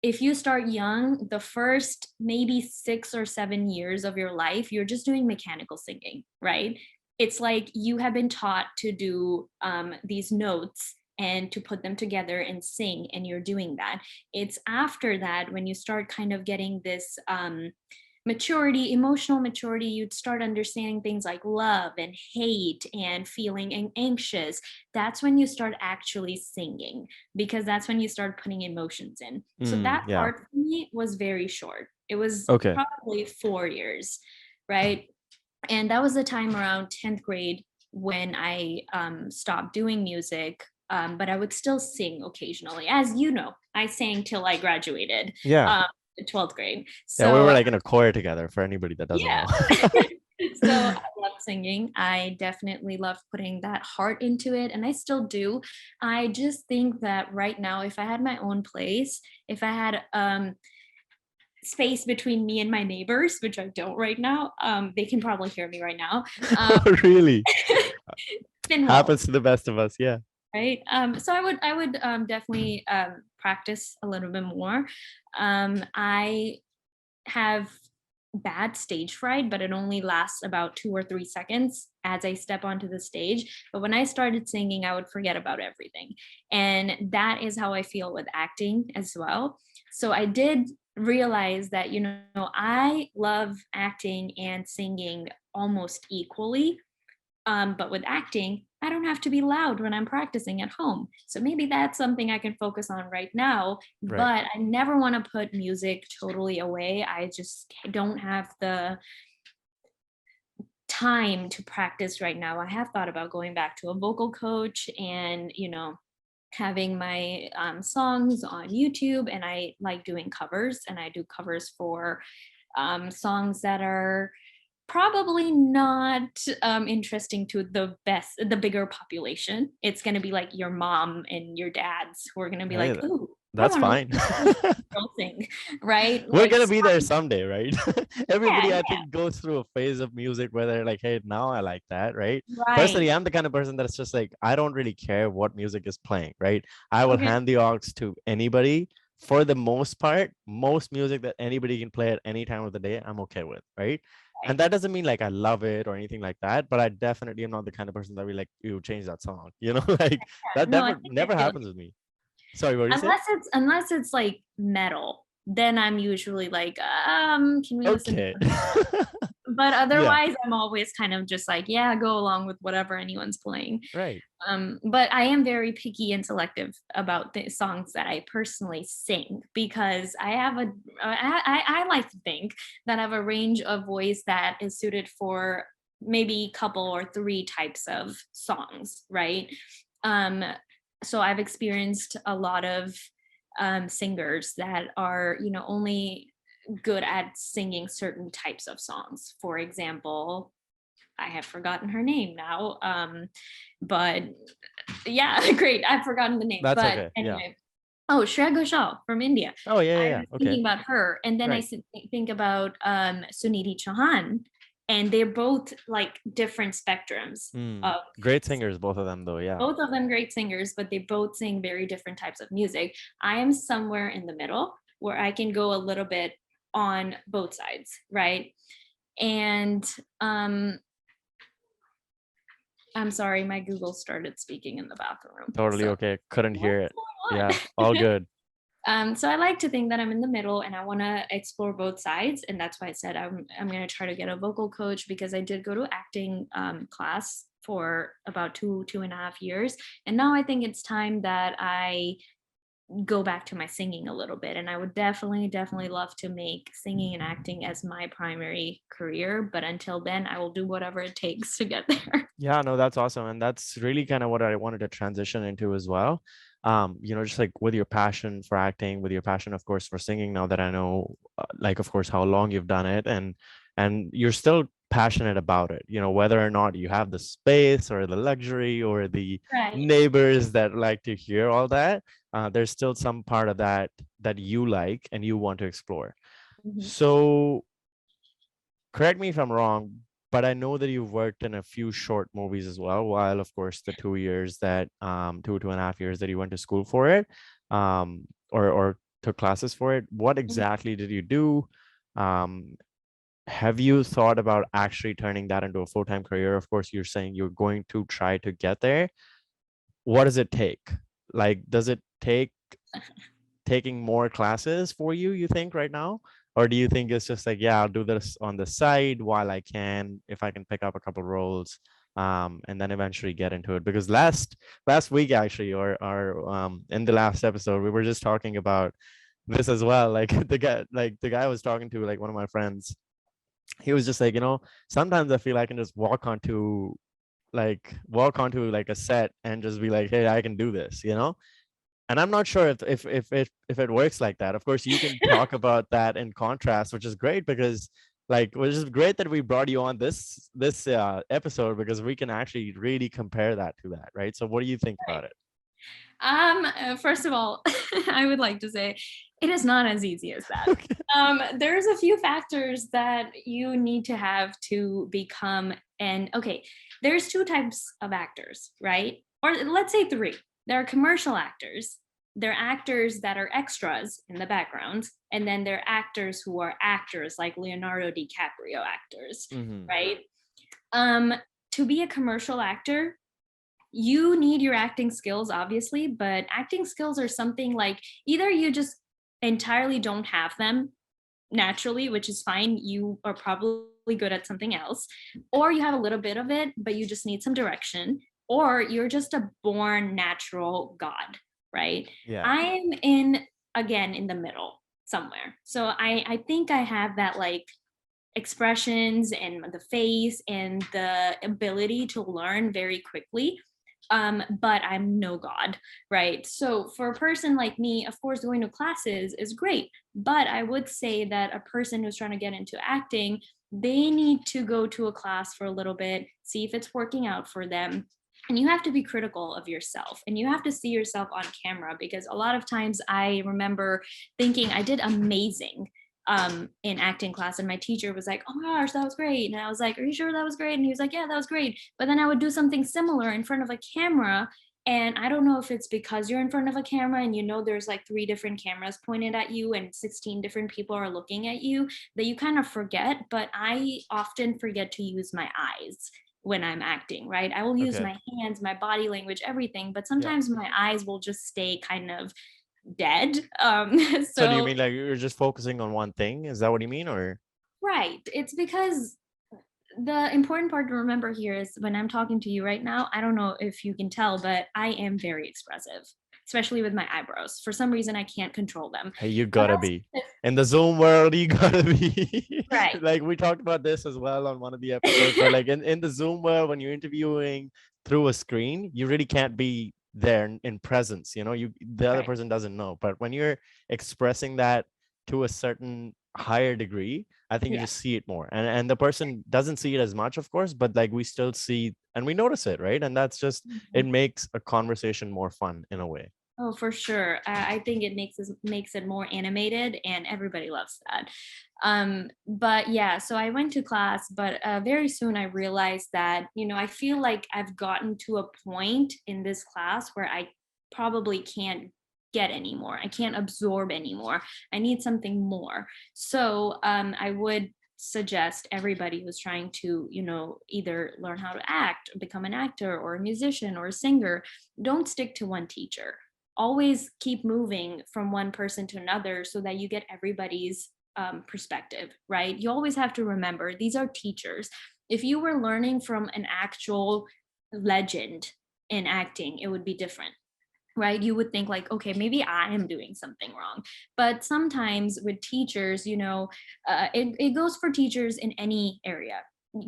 if you start young, the first maybe 6 or 7 years of your life, you're just doing mechanical singing, right? It's like you have been taught to do these notes and to put them together and sing, and you're doing that. It's after that when you start kind of getting this maturity, emotional maturity, you'd start understanding things like love and hate and feeling anxious. That's when you start actually singing, because that's when you start putting emotions in. So that Yeah. part for me was very short. It was Okay. probably 4 years, right? And that was the time around 10th grade when I stopped doing music. But I would still sing occasionally. As you know, I sang till I graduated. Yeah. Um, 12th grade. Yeah, we were So like in a choir together, for anybody that doesn't yeah. know. So I love singing. I definitely love putting that heart into it, and I still do. I just think that right now, if I had my own place, if I had space between me and my neighbors, which I don't right now, they can probably hear me right now. Um, Really? Spin Happens walls, to the best of us. Yeah. right? So I would definitely practice a little bit more. I have bad stage fright, but it only lasts about 2 or 3 seconds as I step onto the stage. But when I started singing, I would forget about everything. And that is how I feel with acting as well. So I did realize that, I love acting and singing almost equally. But with acting, I don't have to be loud when I'm practicing at home. So maybe that's something I can focus on right now. Right. But I never want to put music totally away. I just don't have the time to practice right now. I have thought about going back to a vocal coach and, having my songs on YouTube. And I like doing covers, and I do covers for songs that are probably not interesting to the bigger population. It's going to be like your mom and your dads who are going to be Hey, like, ooh, I that's want to fine. listen to this girl sing, right? We're Like, gonna be there someday, right? yeah, Everybody, I yeah, think, goes through a phase of music where they're like, hey, now I like that, right? right. Personally, I'm the kind of person that's just like, I don't really care what music is playing, right? I will Okay. hand the aux to anybody. For the most part, most music that anybody can play at any time of the day, I'm okay with, right? And Right. that doesn't mean like I love it or anything like that, but I definitely am not the kind of person that be like, you change that song, like Yeah. that No, I never think I never feel happens with me. Sorry, what do you say? unless it's like metal, then I'm usually like, can we listen to Okay. something else? But Yeah, otherwise, I'm always kind of just like, yeah, go along with whatever anyone's playing. right. But I am very picky and selective about the songs that I personally sing because I like to think that I have a range of voice that is suited for maybe couple or three types of songs, right? Um, so I've experienced a lot of singers that are, only good at singing certain types of songs. For example, I have forgotten her name now. But yeah, great. I've forgotten the name. That's But okay. Yeah. anyway, oh, Shreya Ghoshal from India. Oh, yeah, yeah, I yeah. was Okay. thinking about her. And then I Right. think about Sunidhi Chauhan. And they're both like different spectrums Mm. of Great singers, both of them, though. Yeah. both of them great singers, but they both sing very different types of music. I am somewhere in the middle where I can go a little bit on both sides, right? And I'm sorry, my Google started speaking in the bathroom. Totally So okay. Couldn't hear what's it. going Yeah. All on? good. So I like to think that I'm in the middle and I want to explore both sides. And that's why I said I'm going to try to get a vocal coach because I did go to acting class for about 2.5 years. And now I think it's time that I go back to my singing a little bit. And I would definitely love to make singing and acting as my primary career. But until then, I will do whatever it takes to get there. Yeah, no, that's awesome. And that's really kind of what I wanted to transition into as well. Just like with your passion for acting, with your passion, of course, for singing, now that I know, like, of course, how long you've done it and you're still passionate about it, whether or not you have the space or the luxury or the Right. neighbors that like to hear all that, there's still some part of that that you like and you want to explore. Mhm. So correct me if I'm wrong, but I know that you've worked in a few short movies as well, while of course the 2 years that 2.5 years that you went to school for it, or took classes for it. What Mhm. exactly did you do? Um, have you thought about actually turning that into a full-time career? Of course, you're saying you're going to try to get there. What does it take? Like, does it take taking more classes for you, you think, right now? Or do you think it's just like, yeah, I'll do this on the side while I can, if I can pick up a couple roles, and then eventually get into it? Because last week actually, or in the last episode, we were just talking about this as well. Like the guy I was talking to, like one of my friends, he was just like, sometimes I feel I can just walk onto like a set and just be like, hey, I can do this, and I'm not sure if it works like that. Of course, you can talk about that in contrast, which is great because which is great that we brought you on this episode because we can actually really compare that to that, right? So what do you think about it? First of all, I would like to say it is not as easy as that. Okay. There's a few factors that you need to have to become okay, there's two types of actors, right? Or let's say three. There are commercial actors. There are actors that are extras in the background, and then there are actors who are actors like Leonardo DiCaprio actors, Hmm. right? Um, to be a commercial actor, you need your acting skills obviously, but acting skills are something like either you just entirely don't have them naturally, which is fine, you are probably good at something else, or you have a little bit of it but you just need some direction, or you're just a born natural god, right? Yeah. I am in the middle somewhere, so I think I have that like expressions and the face and the ability to learn very quickly. but I'm no god, right? So for a person like me, of course, going to classes is great, but I would say that a person who's trying to get into acting, they need to go to a class for a little bit, see if it's working out for them. And you have to be critical of yourself, and you have to see yourself on camera, because a lot of times I remember thinking I did amazing in acting class, and my teacher was like, oh my gosh, that was great. And I was like, are you sure that was great? And he was like, yeah, that was great. But then I would do something similar in front of a camera, and I don't know if it's because you're in front of a camera and you know there's like 3 different cameras pointed at you and 16 different people are looking at you, that you kind of forget. But I often forget to use my eyes when I'm acting, right? I will use Okay. my hands, my body language, everything, but Yeah. sometimes my eyes will just stay kind of dead. So do you So mean like you're just focusing on one thing? Is that what you mean? Or right. It's because the important part to remember here is when I'm talking to you right now, I don't know if you can tell, but I am very expressive, especially with my eyebrows. For some reason, I can't control them. hey, you But gotta be. that's In the Zoom world, you gotta be. right. Like we talked about this as well on one of the episodes, but like in the Zoom world, when you're interviewing through a screen, you really can't be there in presence. The other Right. person doesn't know. But when you're expressing that to a certain higher degree, I think you Yeah. just see it more. And the person doesn't see it as much, of course, but like we still see and we notice it, right? And that's just it makes a conversation more fun in a way. Oh, for sure. I think it makes it more animated, and everybody loves that. But yeah, so I went to class, but very soon I realized that, I feel like I've gotten to a point in this class where I probably can't get anymore. I can't absorb anymore. I need something more. So I would suggest everybody who's trying to, either learn how to act, become an actor or a musician or a singer, don't stick to one teacher. Always keep moving from one person to another so that you get everybody's perspective, right? You always have to remember these are teachers. If you were learning from an actual legend in acting, it would be different, right? You would think like, okay, maybe I am doing something wrong. But sometimes with teachers, it goes for teachers in any area.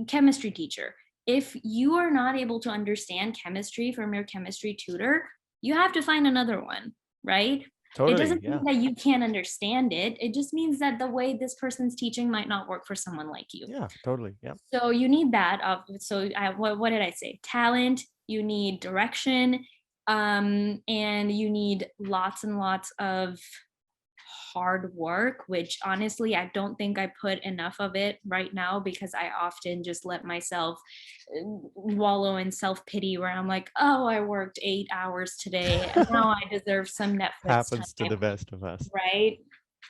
Chemistry teacher, if you are not able to understand chemistry from your chemistry tutor, you have to find another one, right? It Totally. doesn't mean Yeah. that you can't understand it. It just means that the way this person's teaching might not work for someone like you. Yeah. Totally. Yeah. So you need that. What did I say? Talent. You need direction, and you need lots and lots of hard work, which honestly I don't think I put enough of it right now, because I often just let myself wallow in self-pity where I'm like, oh, I worked 8 hours today and now I deserve some Netflix Happens to time, the best of us. right?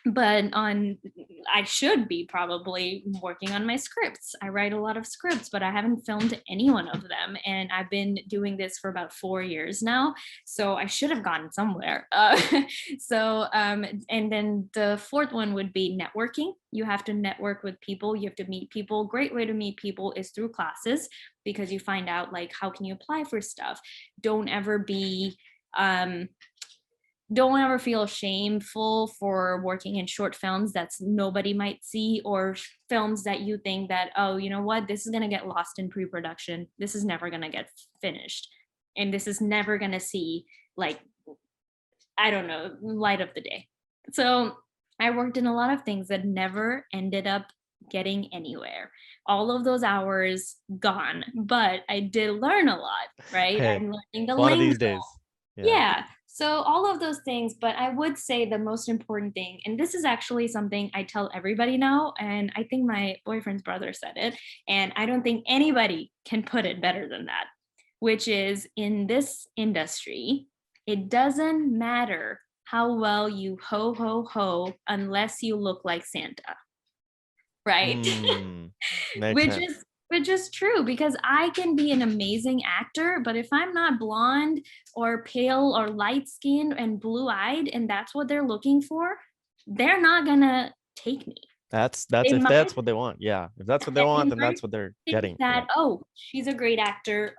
But I should be probably working on my scripts. I write a lot of scripts, but I haven't filmed any one of them, and I've been doing this for about 4 years now, so I should have gotten somewhere. And then the fourth one would be networking. You have to network with people, you have to meet people. Great way to meet people is through classes, because you find out like how can you apply for stuff. Don't ever be don't ever feel shameful for working in short films that's nobody might see, or films that you think that, oh, you know what, this is going to get lost in pre-production, this is never going to get finished, and this is never going to see, like, I don't know, light of the day. So I worked in a lot of things that never ended up getting anywhere. All of those hours gone, but I did learn a lot, right? Hey, I'm learning the one of lingo. these days. Yeah. Yeah. So all of those things, but I would say the most important thing, and this is actually something I tell everybody now, and I think my boyfriend's brother said it, and I don't think anybody can put it better than that, which is, in this industry, it doesn't matter how well you ho ho ho unless you look like Santa, right? Makes which sense. is which is true, because I can be an amazing actor, but if I'm not blonde or pale or light skinned and blue eyed and that's what they're looking for, they're not gonna take me. That's They if might that's what they want. Yeah. If that's what they want, they then might that's what they're think getting. Yeah. that, oh, she's a great actor,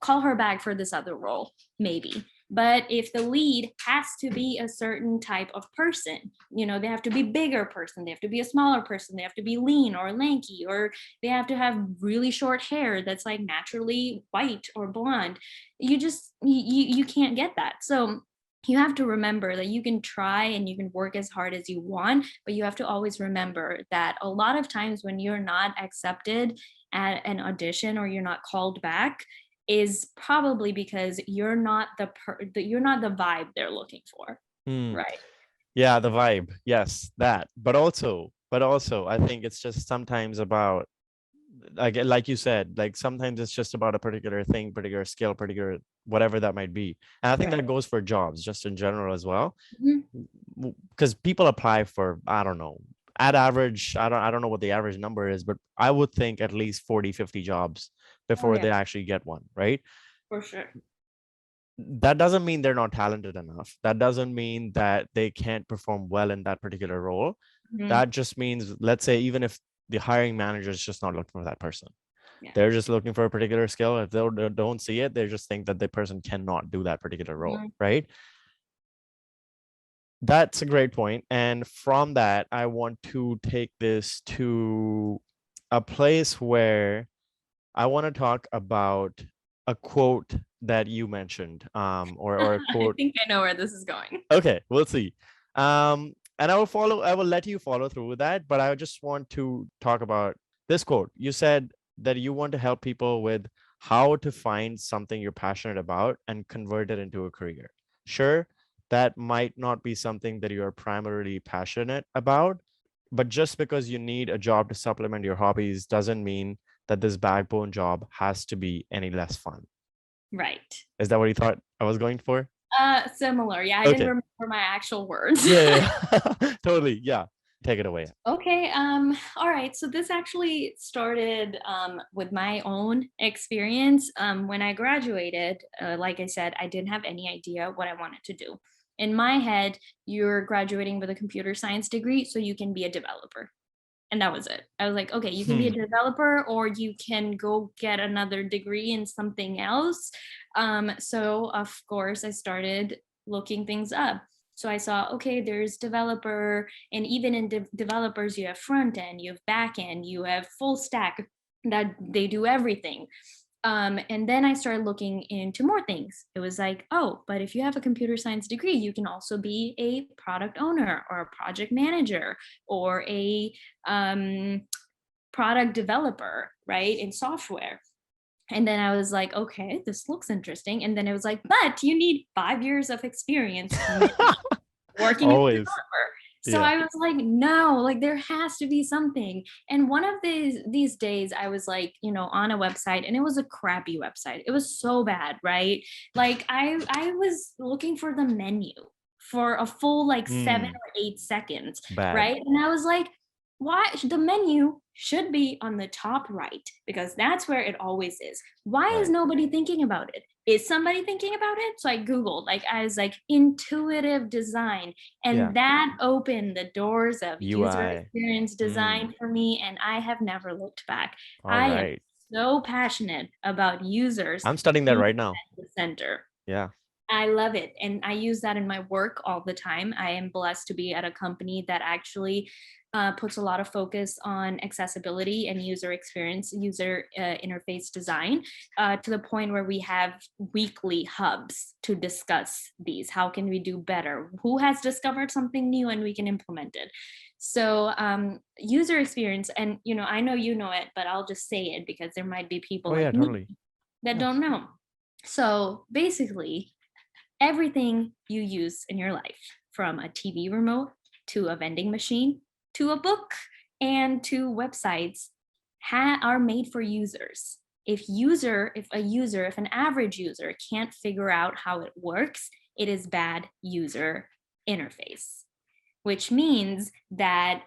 call her back for this other role, maybe. But if the lead has to be a certain type of person, they have to be bigger person, they have to be a smaller person, they have to be lean or lanky, or they have to have really short hair that's like naturally white or blonde, you can't get that. So you have to remember that you can try and you can work as hard as you want, but you have to always remember that a lot of times when you're not accepted at an audition or you're not called back is probably because you're not you're not the vibe they're looking for, Hmm. right? Yeah, the vibe. Yes, that. But also, I think it's just sometimes about, like you said, like sometimes it's just about a particular thing, particular skill, particular whatever that might be. And I think Right. that goes for jobs just in general as well. Mhm. Because people apply for, I don't know, at average, I don't know what the average number is, but I would think at least 40, 50 jobs Oh before yeah, they actually get one, right? for sure. That doesn't mean they're not talented enough. That doesn't mean that they can't perform well in that particular role. Mhm. That just means, let's say, even if the hiring manager is just not looking for that person, Yeah. they're just looking for a particular skill. If they don't see it, they just think that the person cannot do that particular role, Mhm. right? That's a great point. And from that, I want to take this to a place where I want to talk about a quote that you mentioned, or a I quote. think I know where this is going. Okay, we'll see. And I will let you follow through with that, but I just want to talk about this quote. You said that you want to help people with how to find something you're passionate about and convert it into a career. Sure, that might not be something that you are primarily passionate about, but just because you need a job to supplement your hobbies doesn't mean that this backbone job has to be any less fun. Right. Is that what you thought I was going for? Similar. Yeah, I didn't Okay. remember my actual words. Yeah, yeah. Totally. Yeah. Take it away. Okay, all right. So this actually started with my own experience. When I graduated, like I said, I didn't have any idea what I wanted to do. In my head, you're graduating with a computer science degree, so you can be a developer. And that was it. I was like, okay, you can be a Hmm. developer or you can go get another degree in something else. So, of course, I started looking things up. So I saw, okay, there's developer, and even in developers, you have front end, you have back end, you have full stack, that they do everything. And then I started looking into more things. It was like, oh, but if you have a computer science degree, you can also be a product owner or a project manager or a um, product developer, right, in software. And then I was like, okay, this looks interesting. And then it was like, but you need 5 years of experience working as a Always. developer. So Yeah. I was like, no, like there has to be something. And one of these days I was like, on a website, and it was a crappy website. It was so bad, right? Like I was looking for the menu for a full like 7 or 8 seconds, Bad. right? And I was like, why the menu should be on the top right because that's where it always is. Why is Right. nobody thinking about it? Is somebody thinking about it? So I Googled, like, I was like, intuitive design. Yeah. And that opened the doors of user UI. experience Mm. design for me. And I have never looked back. All I am right. so passionate about users I'm studying that being right now. at the center. Yeah. I love it. And I use that in my work all the time. I am blessed to be at a company that actually puts a lot of focus on accessibility and user experience, user interface design, to the point where we have weekly hubs to discuss these. How can we do better? Who has discovered something new and we can implement it? So, user experience, and I know you know it, but I'll just say it because there might be people Oh yeah, like me totally. that Yeah. don't know. So basically, everything you use in your life, from a TV remote to a vending machine to a book and to websites, are made for users. If an average user can't figure out how it works, it is bad user interface, which means that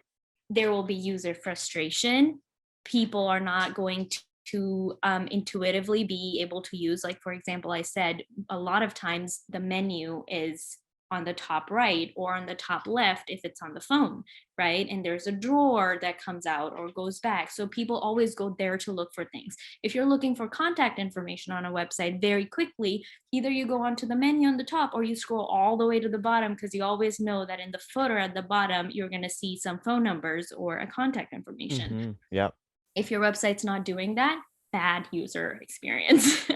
there will be user frustration. People are not going to intuitively be able to use, like, for example, I said a lot of times the menu is on the top right or on the top left if it's on the phone, right? And there's a drawer that comes out or goes back. So people always go there to look for things. If you're looking for contact information on a website very quickly, either you go onto the menu on the top or you scroll all the way to the bottom, because you always know that in the footer at the bottom, you're going to see some phone numbers or a contact information. Yeah. If your website's not doing that, bad user experience.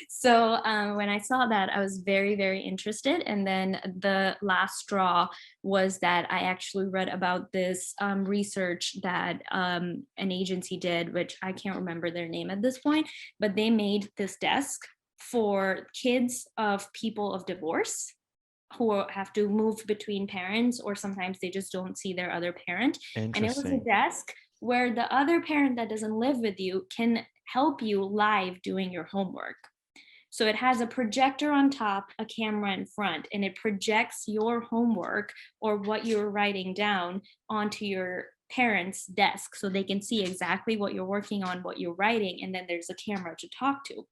So when I saw that, I was very, very interested. And then the last straw was that I actually read about this research that an agency did, which I can't remember their name at this point, but they made this desk for kids of people of divorce who have to move between parents, or sometimes they just don't see their other parent. And it was a Interesting. desk where the other parent that doesn't live with you can help you live doing your homework. So it has a projector on top, a camera in front, and it projects your homework or what you're writing down onto your parents' desk so they can see exactly what you're working on, what you're writing, and then there's a camera to talk to.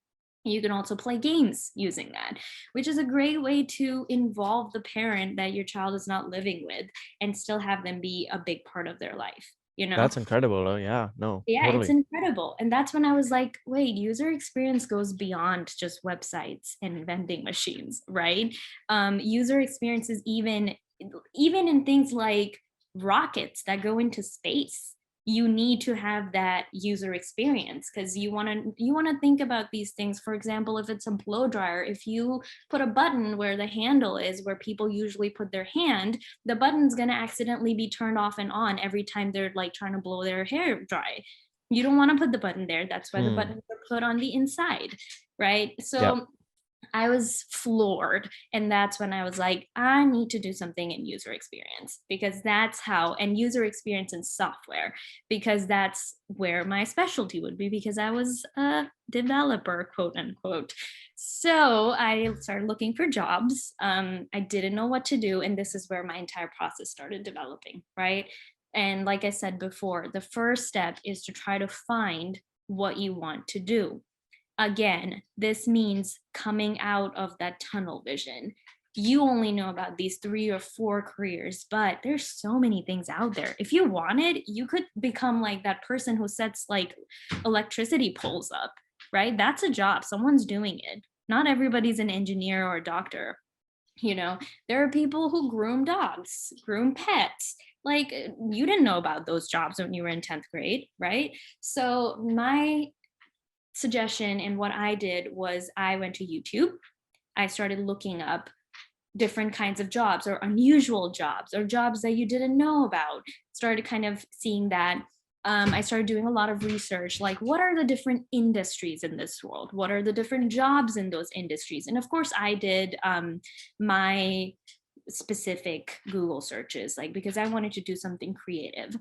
You can also play games using that, which is a great way to involve the parent that your child is not living with and still have them be a big part of their life, you know? That's incredible. Oh, yeah. No, Yeah, it's totally. incredible. And that's when I was like, wait, user experience goes beyond just websites and vending machines, right? User experience is even in things like rockets that go into space. You need to have that user experience because you want to think about these things. For example, if it's a blow dryer, if you put a button where the handle is where people usually put their hand, the button's going to accidentally be turned off and on every time they're like trying to blow their hair dry. You don't want to put the button there. That's why the buttons are put on the inside, right? Yep. So I was floored. And that's when I was like, I need to do something in user experience, because that's how, and user experience in software, because that's where my specialty would be, because I was a developer, quote unquote. So I started looking for jobs. I didn't know what to do. And this is where my entire process started developing, right? And like I said before, the first step is to try to find what you want to do. Again, this means coming out of that tunnel vision. You only know about these 3 or 4 careers, but there's so many things out there. If you wanted, you could become like that person who sets like electricity poles up, right? That's a job. Someone's doing it. Not everybody's an engineer or a doctor. You know, there are people who groom dogs, groom pets. Like, you didn't know about those jobs when you were in 10th grade, right? So my suggestion and what I did was I went to YouTube. I started looking up different kinds of jobs or unusual jobs or jobs that you didn't know about. Started kind of seeing that. I started doing a lot of research, like what are the different industries in this world? What are the different jobs in those industries? And of course, I did my specific Google searches, like because I wanted to do something creative.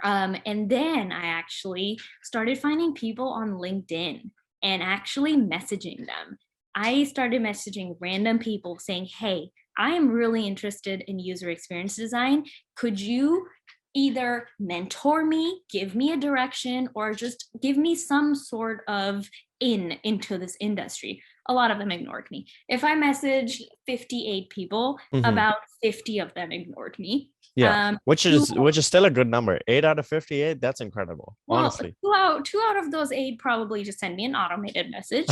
And then I actually started finding people on LinkedIn and actually messaging them. I started messaging random people saying, hey, I am really interested in user experience design. Could you either mentor me, give me a direction, or just give me some sort of into this industry? A lot of them ignored me. If I messaged 58 people, about 50 of them ignored me. Yeah, which is still a good number. 8 out of 58. That's incredible. Well, Honestly. two out of those 8 probably just send me an automated message.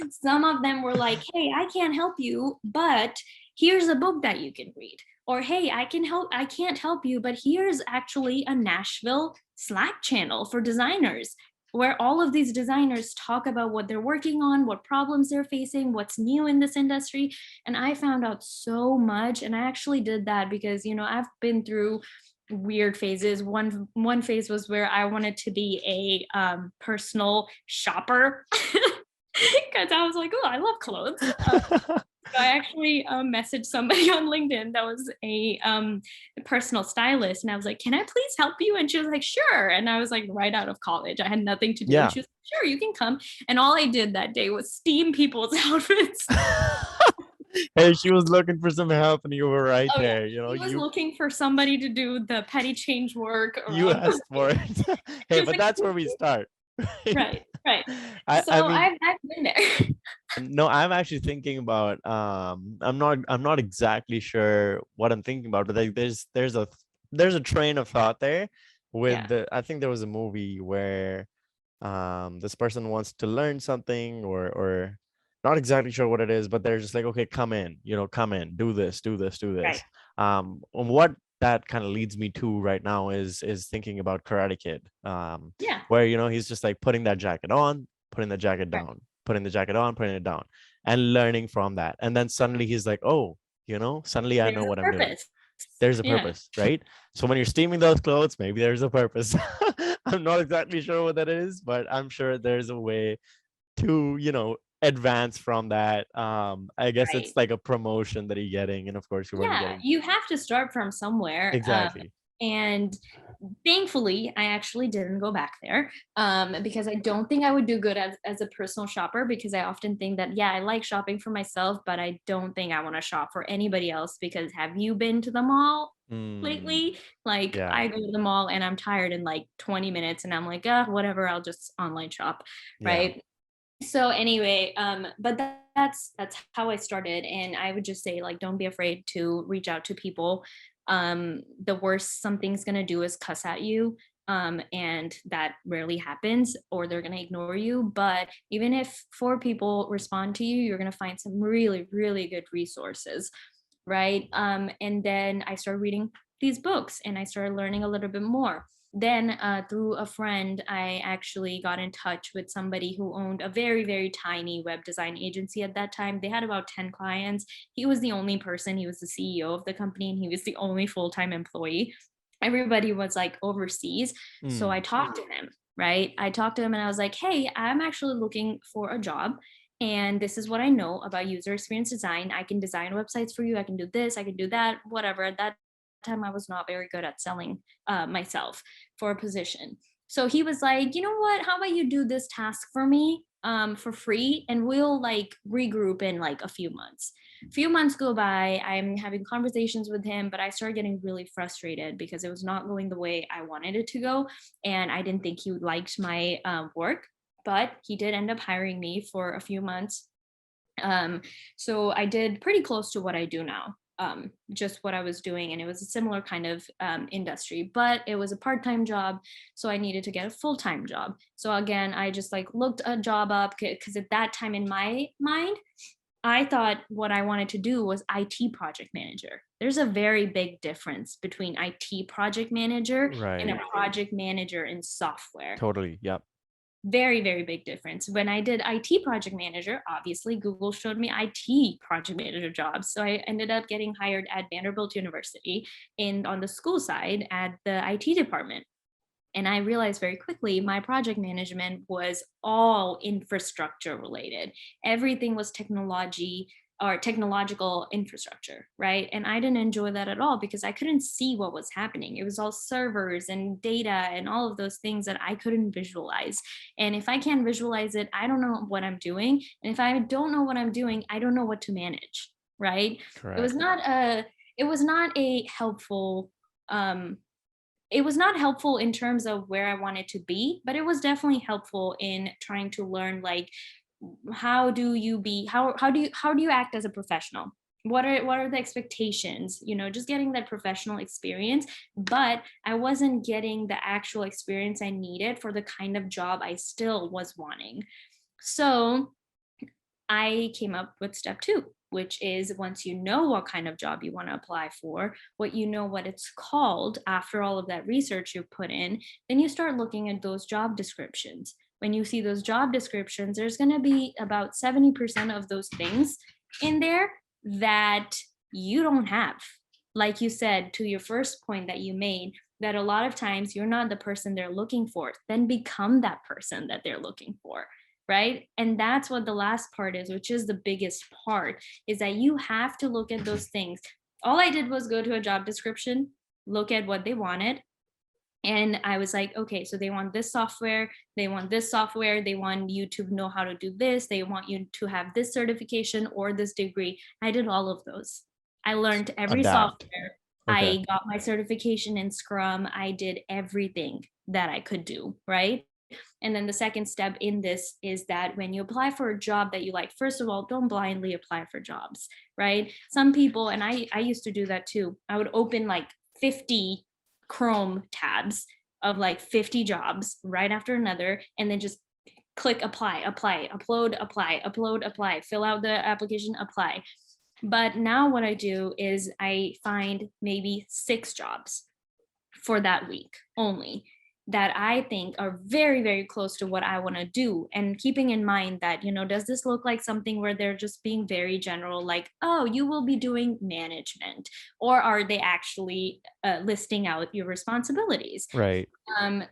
Some of them were like, hey, I can't help you, but here's a book that you can read. Or, hey, I can't help you, but here's actually a Nashville Slack channel for designers, where all of these designers talk about what they're working on, what problems they're facing, what's new in this industry. And I found out so much. And I actually did that because, you know, I've been through weird phases. One phase was where I wanted to be a personal shopper because I was like, oh, I love clothes. So I actually messaged somebody on LinkedIn that was a personal stylist. And I was like, can I please help you? And she was like, sure. And I was like, right out of college. I had nothing to do. Yeah. And she was like, sure, you can come. And all I did that day was steam people's outfits. Hey, she was looking for some help and you were right there. You know, he was looking for somebody to do the petty change work. You asked for it. Hey, but like, that's where we start. Right. So I mean, I've been there. No, I'm actually thinking about I'm not exactly sure what I'm thinking about, but like there's a train of thought there with Yeah. I think there was a movie where this person wants to learn something or not exactly sure what it is, but they're just like, okay, come in, come in, do this, do this, do Right. this. And what that kind of leads me to right now is thinking about Karate Kid, Yeah. where he's just like putting that jacket on, putting the jacket Right. down, putting the jacket on, putting it down, and learning from that. And then suddenly he's like, oh, suddenly I There's know what a I'm doing. purpose. There's a Yeah. purpose, right? So when you're steaming those clothes, maybe there's a purpose. I'm not exactly sure what that is, but I'm sure there's a way to, advance from that. I guess Right. it's like a promotion that you're getting, and of course you weren't Yeah, getting you have to start from somewhere. exactly. And thankfully, I actually didn't go back there because I don't think I would do good as a personal shopper because I often think that, yeah, I like shopping for myself, but I don't think I want to shop for anybody else because have you been to the mall Mm, lately? Like, yeah, I go to the mall and I'm tired in like 20 minutes and I'm like, whatever, I'll just online shop, yeah, right? So anyway, but that's how I started, and I would just say like, don't be afraid to reach out to people. The worst something's gonna do is cuss at you, and that rarely happens, or they're gonna ignore you. But even if four people respond to you, you're gonna find some really, really good resources, right? And then I started reading these books, and I started learning a little bit more. Then through a friend, I actually got in touch with somebody who owned a very, very tiny web design agency at that time. They had about 10 clients. He was the only person, he was the CEO of the company, and he was the only full-time employee. Everybody was like overseas. So I mm, talked to him, right? I talked to him and I was like, hey, I'm actually looking for a job. And this is what I know about user experience design. I can design websites for you. I can do this. I can do that, whatever. At that time, I was not very good at selling myself for a position. So he was like, you know what? How about you do this task for me for free, and we'll like regroup in like a few months. A few months go by. I'm having conversations with him, but I started getting really frustrated because it was not going the way I wanted it to go, and I didn't think he liked my work. But he did end up hiring me for a few months. Um, so I did pretty close to what I do now, just what I was doing. And it was a similar kind of industry, but it was a part time job. So I needed to get a full time job. So again, I just like looked a job up because at that time in my mind, I thought what I wanted to do was IT project manager. There's a very big difference between IT project manager and a right, project manager in software. totally, yep. Very, very big difference. When I did IT project manager, obviously Google showed me IT project manager jobs. So I ended up getting hired at Vanderbilt University in on the school side at the IT department. And I realized very quickly my project management was all infrastructure related. Everything was technology or technological infrastructure, right? And I didn't enjoy that at all because I couldn't see what was happening. It was all servers and data and all of those things that I couldn't visualize. And if I can't visualize it, I don't know what I'm doing. And if I don't know what I'm doing, I don't know what to manage, right? It was Correct. not a it was not a helpful it was not helpful in terms of where I wanted to be, but it was definitely helpful in trying to learn like how do you act as a professional? What are the expectations? Just getting that professional experience, but I wasn't getting the actual experience I needed for the kind of job I still was wanting. So I came up with step two, which is once you know what kind of job you want to apply for, what it's called after all of that research you put in, then you start looking at those job descriptions. When you see those job descriptions, there's going to be about 70% of those things in there that you don't have. Like you said, to your first point that you made, that a lot of times you're not the person they're looking for, then become that person that they're looking for, right? And that's what the last part is, which is the biggest part, is that you have to look at those things. All I did was go to a job description, look at what they wanted, and I was like, okay, so they want this software, they want this software, they want you to know how to do this, they want you to have this certification or this degree. I did all of those. I learned every Adapt. software. Okay. I got my certification in Scrum. I did everything that I could do, right? And then the second step in this is that when you apply for a job that you like, first of all, don't blindly apply for jobs, right? Some people, and I used to do that too, I would open like 50 Chrome tabs of like 50 jobs right after another, and then just click apply, upload, apply, fill out the application, apply. But now what I do is I find maybe 6 jobs for that week only that I think are very, very close to what I want to do. And keeping in mind that, does this look like something where they're just being very general, like, oh, you will be doing management? Or are they actually listing out your responsibilities? Right.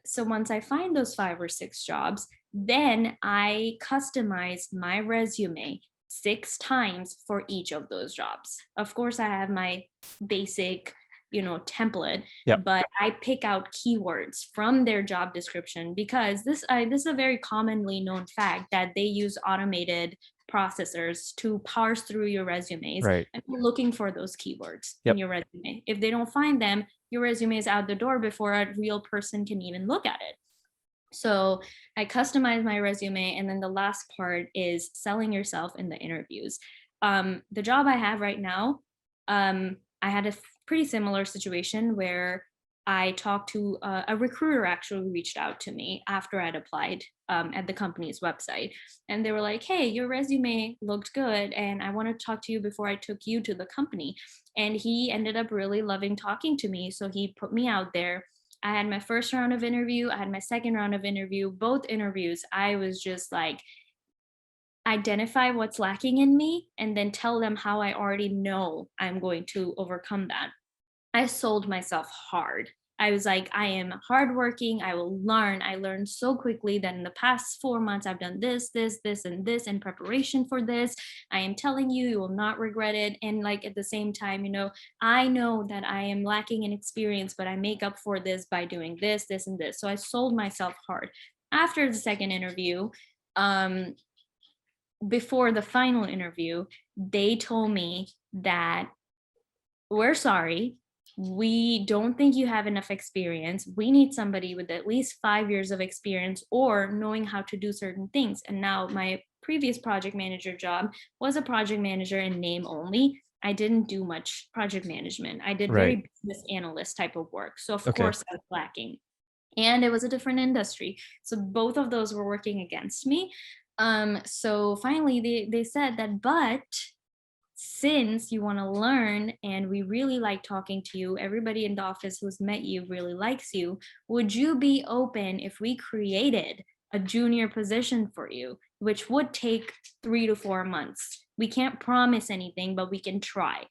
So once I find those 5 or 6 jobs, then I customize my resume 6 times for each of those jobs. Of course, I have my basic template, Yep. but I pick out keywords from their job description, because this is a very commonly known fact that they use automated processors to parse through your resumes, Right. and you're looking for those keywords Yep. in your resume. If they don't find them, your resume is out the door before a real person can even look at it. So I customize my resume. And then the last part is selling yourself in the interviews. The job I have right now, I had a pretty similar situation where I talked to a recruiter actually reached out to me after I'd applied at the company's website. And they were like, hey, your resume looked good, and I want to talk to you before I took you to the company. And he ended up really loving talking to me. So he put me out there. I had my first round of interview. I had my second round of interview. Both interviews, I was just like, identify what's lacking in me and then tell them how I already know I'm going to overcome that. I sold myself hard. I was like, I am hardworking. I will learn. I learned so quickly that in the past 4 months, I've done this, and this in preparation for this. I am telling you, you will not regret it. And like at the same time, I know that I am lacking in experience, but I make up for this by doing this, and this. So I sold myself hard. After the second interview, before the final interview, they told me that we're sorry. We don't think you have enough experience. We need somebody with at least 5 years of experience or knowing how to do certain things. And now my previous project manager job was a project manager in name only. I didn't do much project management. I did Right. very business analyst type of work. So of Okay. course I was lacking. And it was a different industry. So both of those were working against me. So finally they said that, but since you want to learn and we really like talking to you, everybody in the office who's met you really likes you, would you be open if we created a junior position for you, which would take 3 to 4 months? We can't promise anything, but we can try.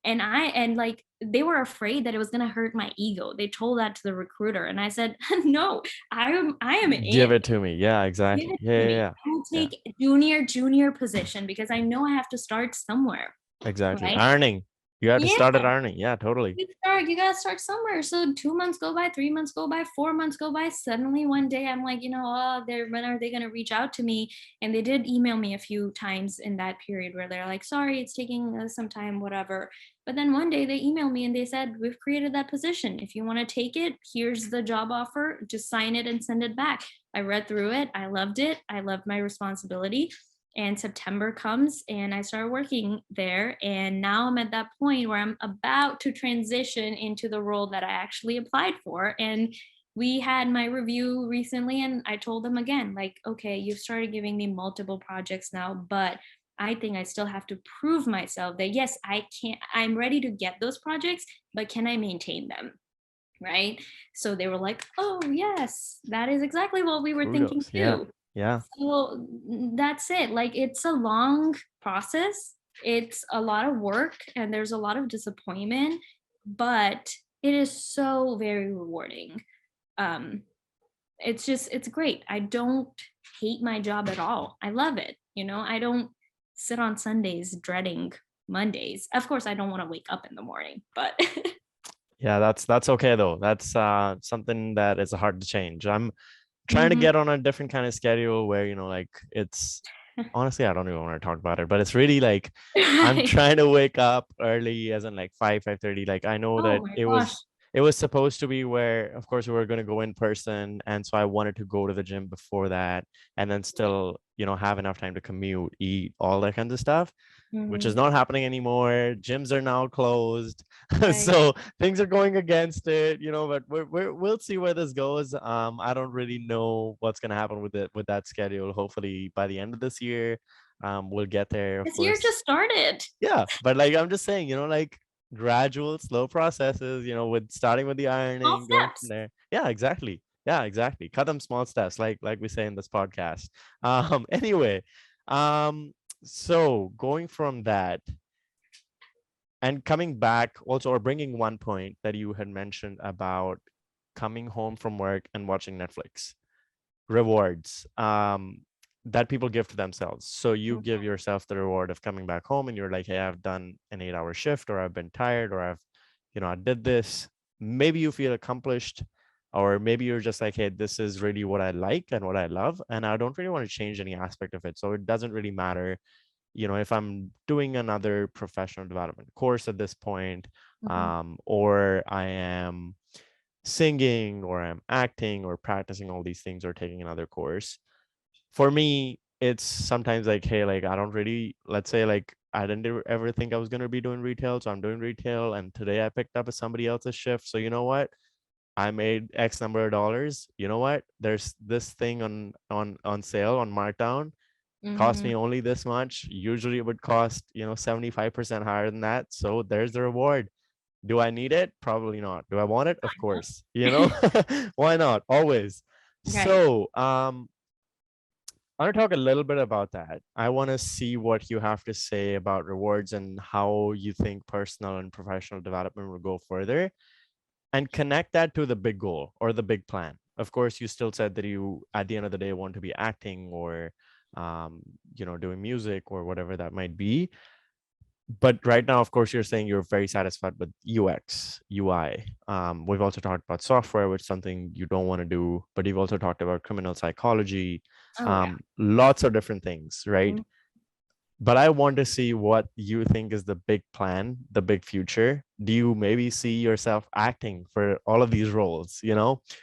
And like they were afraid that it was going to hurt my ego. They told that to the recruiter, and I said, no, I am Give in. it to me. Yeah, Give exactly. it Yeah, to yeah, me. yeah. I will Yeah, take junior position because I know I have to start somewhere, exactly. right? Earning. You had to Yeah, start at earning. Yeah, totally. you gotta start somewhere. So 2 months go by, 3 months go by, 4 months go by. Suddenly one day I'm like, oh, when are they gonna reach out to me? And they did email me a few times in that period where they're like, sorry, it's taking some time, whatever. But then one day they emailed me and they said, we've created that position. If you want to take it, here's the job offer. Just sign it and send it back. I read through it. I loved it. I loved my responsibility. And September comes and I started working there. And now I'm at that point where I'm about to transition into the role that I actually applied for. And we had my review recently, and I told them again, like, okay, you've started giving me multiple projects now, but I think I still have to prove myself that yes, I'm ready to get those projects, but can I maintain them? Right. So they were like, oh, yes, that is exactly what we were thinking Kudos. Yeah. too. Yeah. So that's it. Like, it's a long process. It's a lot of work and there's a lot of disappointment, but it is so very rewarding. Um, it's great. I don't hate my job at all. I love it. I don't sit on Sundays dreading Mondays. Of course, I don't want to wake up in the morning, but Yeah, that's okay though. That's something that is hard to change. I'm trying to Mhm. get on a different kind of schedule where, like it's honestly, I don't even want to talk about it, but it's really like I'm Right. trying to wake up early as in like 5:30. Like I know Oh that my it gosh. was it was supposed to be where, of course, we were going to go in person. And so I wanted to go to the gym before that and then still, have enough time to commute, eat, all that kinds of stuff, which is Mhm. not happening anymore. Gyms are now closed. Right. So things are going against it, but we'll see where this goes. I don't really know what's going to happen with it, with that schedule. Hopefully by the end of this year, we'll get there, of This year course. just started. Yeah, but like I'm just saying, like gradual, slow processes, with starting with the Small ironing, going from steps. there. Yeah, exactly. Yeah, exactly. Cut them small steps, like we say in this podcast. Anyway, um, so going from that and coming back also, or bringing one point that you had mentioned about coming home from work and watching Netflix, rewards that people give to themselves. So you give yourself the reward of coming back home and you're like, hey, I've done an 8-hour shift, or I've been tired, or I did this. Maybe you feel accomplished, or maybe you're just like, hey, this is really what I like and what I love, and I don't really want to change any aspect of it. So it doesn't really matter, if I'm doing another professional development course at this point, Mhm. or I am singing, or I'm acting, or practicing all these things, or taking another course. For me, it's sometimes like, hey, like I don't really, let's say, like I didn't ever think I was going to be doing retail, so I'm doing retail, and today I picked up somebody else's shift. So you know what? I made X number of dollars. You know what? There's this thing on sale, on markdown. Cost Mhm. me only this much. Usually it would cost, 75% higher than that. So there's the reward. Do I need it? Probably not. Do I want it? Of course. Why not? Always. Right. So, I want to talk a little bit about that. I want to see what you have to say about rewards and how you think personal and professional development will go further, and connect that to the big goal or the big plan. Of course, you still said that you, at the end of the day, want to be acting, or, doing music, or whatever that might be. But right now, of course, you're saying you're very satisfied with UX, UI. We've also talked about software, which is something you don't want to do, but you've also talked about criminal psychology, Oh yeah. lots of different things, right? Mhm. But I want to see what you think is the big plan, the big future. Do you maybe see yourself acting for all of these roles?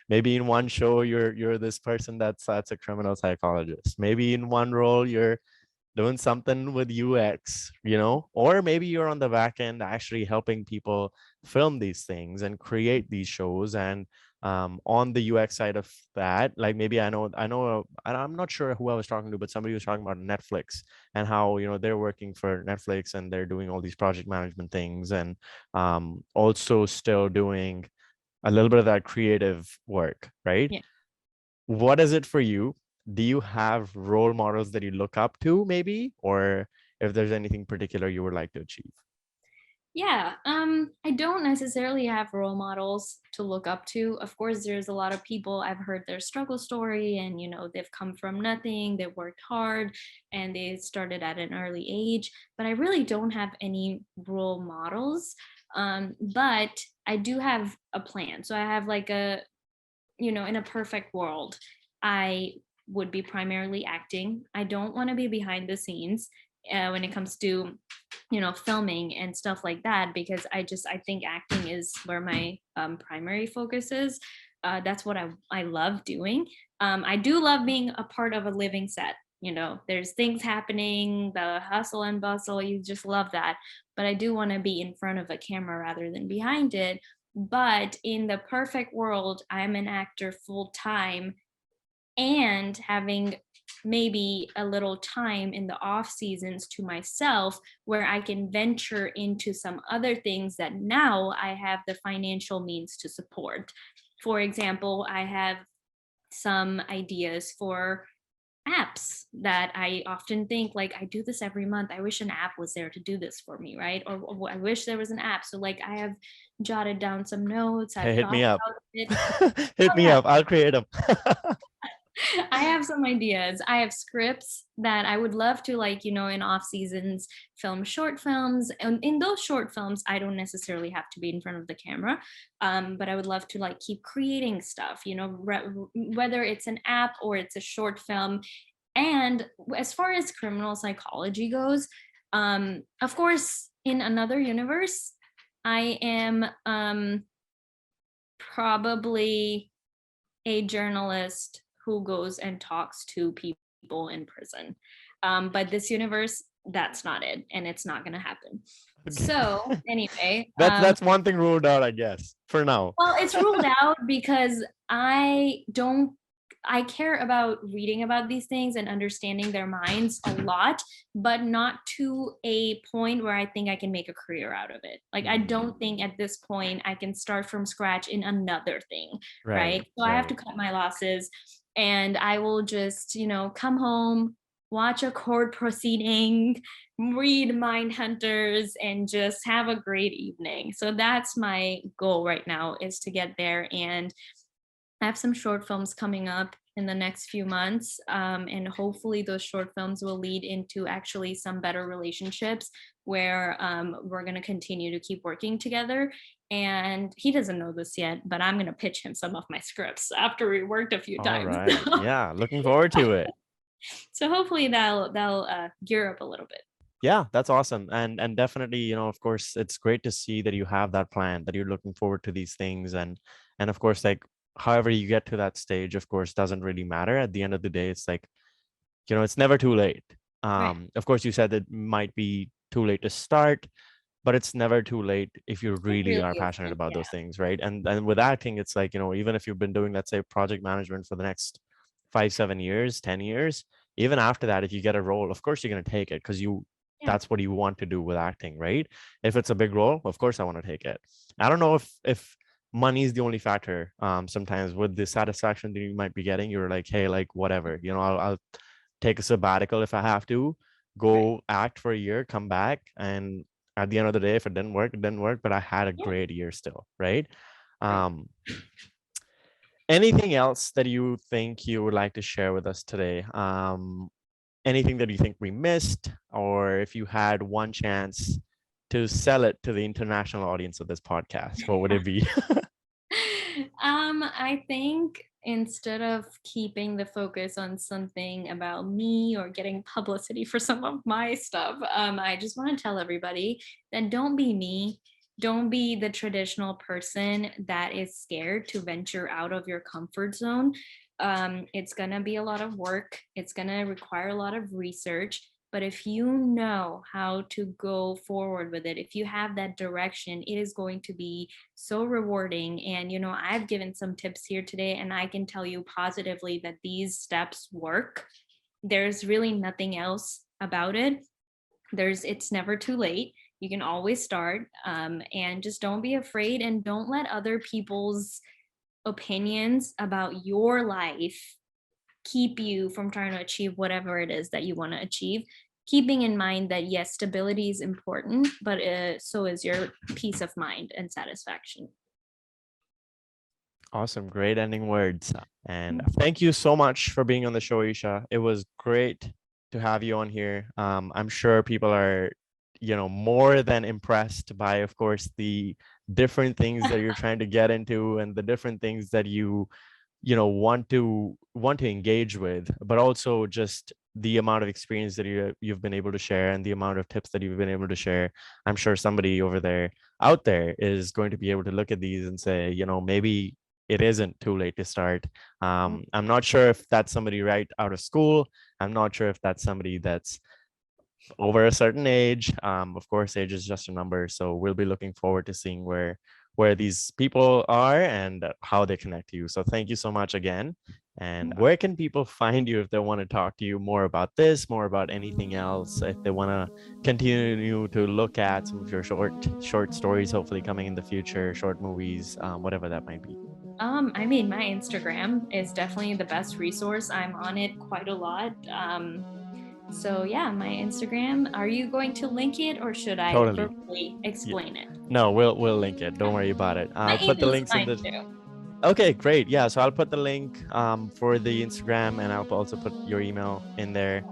Maybe in one show you're this person that's a criminal psychologist. Maybe in one role you're doing something with UX, or maybe you're on the back end actually helping people film these things and create these shows. And on the UX side of that, like maybe I'm not sure who I was talking to, but somebody was talking about Netflix and how, they're working for Netflix and they're doing all these project management things, and also still doing a little bit of that creative work, right? Yeah. What is it for you? Do you have role models that you look up to, maybe, or if there's anything particular you would like to achieve? Yeah, I don't necessarily have role models to look up to. Of course, there's a lot of people I've heard their struggle story, and they've come from nothing, they worked hard, and they started at an early age. But I really don't have any role models. But I do have a plan. So I have like in a perfect world, I would be primarily acting. I don't want to be behind the scenes when it comes to filming and stuff like that, because I think acting is where my primary focus is. That's what I love doing. I do love being a part of a living set. There's things happening, the hustle and bustle, you just love that. But I do want to be in front of a camera rather than behind it. But in the perfect world, I'm an actor full time, and having maybe a little time in the off seasons to myself where I can venture into some other things that now I have the financial means to support. For example, I have some ideas for apps that I often think, like, I do this every month. I wish an app was there to do this for me, right? Or I wish there was an app. So like I have jotted down some notes. I've Hey, hit thought me up. about it. Hit Oh me yeah. up. I'll create them. I have some ideas. I have scripts that I would love to, like, in off seasons, film short films. And in those short films, I don't necessarily have to be in front of the camera. But I would love to like keep creating stuff, whether it's an app or it's a short film. And as far as criminal psychology goes, of course, in another universe, I am probably a journalist who goes and talks to people in prison. But this universe, that's not it, and it's not going to happen. So anyway, That's one thing ruled out, I guess, for now. well, it's ruled out because I care about reading about these things and understanding their minds a lot, but not to a point where I think I can make a career out of it. Like, I don't think at this point I can start from scratch in another thing, right? So I have to cut my losses, and I will just, come home, watch a court proceeding, read Mind Hunters, and just have a great evening. So that's my goal right now, is to get there. And I have some short films coming up in the next few months. And hopefully those short films will lead into actually some better relationships where we're going to continue to keep working together. And he doesn't know this yet, but I'm going to pitch him some of my scripts after we worked a few times. All right. Yeah. Looking forward to it. So hopefully that'll gear up a little bit. Yeah, that's awesome. And definitely, of course, it's great to see that you have that plan, that you're looking forward to these things. And of course, like, however you get to that stage, of course, doesn't really matter. At the end of the day, it's like, it's never too late. Right. Of course, you said it might be too late to start, but it's never too late if you really are passionate about those things, right? And with acting, it's like, even if you've been doing, let's say, project management for the next 5-7 years, 10 years, even after that, if you get a role, of course you're going to take it, because that's what you want to do with acting, right? If it's a big role, of course I want to take it. I don't know if money is the only factor. Sometimes with the satisfaction that you might be getting, you're like, hey, like, whatever, I'll take a sabbatical if I have to, go act for a year, come back, and at the end of the day, if it didn't work, it didn't work, but I had a great year still, right? Anything else that you think you would like to share with us today? Anything that you think we missed, or if you had one chance to sell it to the international audience of this podcast, what would it be? I think instead of keeping the focus on something about me or getting publicity for some of my stuff, I just want to tell everybody that don't be me. Don't be the traditional person that is scared to venture out of your comfort zone. It's going to be a lot of work. It's going to require a lot of research. But if you know how to go forward with it, if you have that direction, it is going to be so rewarding. And, I've given some tips here today, and I can tell you positively that these steps work. There's really nothing else about it. It's never too late. You can always start, and just don't be afraid, and don't let other people's opinions about your life keep you from trying to achieve whatever it is that you want to achieve, keeping in mind that yes, stability is important, but so is your peace of mind and satisfaction. Awesome. Great ending words. And thank you so much for being on the show, Isha. It was great to have you on here. I'm sure people are, more than impressed by, of course, the different things that you're trying to get into, and the different things that you want to engage with, but also just the amount of experience that you've been able to share, and the amount of tips that you've been able to share. I'm sure somebody out there is going to be able to look at these and say, maybe it isn't too late to start. I'm not sure if that's somebody right out of school. I'm not sure if that's somebody that's over a certain age. Of course, age is just a number. So we'll be looking forward to seeing where these people are and how they connect to you. So thank you so much again. And where can people find you if they want to talk to you more about this, more about anything else, if they want to continue to look at some of your short stories, hopefully coming in the future, short movies, whatever that might be? My Instagram is definitely the best resource. I'm on it quite a lot. So yeah, my Instagram. Are you going to link it, or should I verbally explain it? No, we'll link it. Don't worry about it. I'll put the links in the. Too. Okay, great. Yeah, so I'll put the link for the Instagram, and I'll also put your email in there.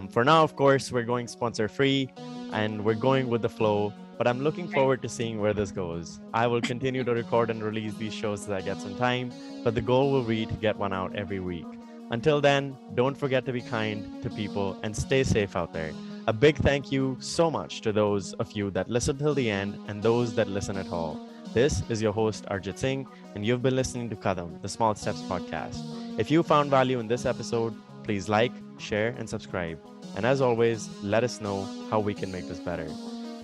For now, of course, we're going sponsor free, and we're going with the flow. But I'm looking forward to seeing where this goes. I will continue to record and release these shows as I get some time, but the goal will be to get one out every week. Until then, don't forget to be kind to people and stay safe out there. A big thank you so much to those of you that listen till the end and those that listen at all. This is your host, Arjit Singh, and you've been listening to Kadam, the Small Steps podcast. If you found value in this episode, please like, share, and subscribe. And as always, let us know how we can make this better.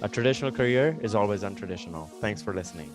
A traditional career is always untraditional. Thanks for listening.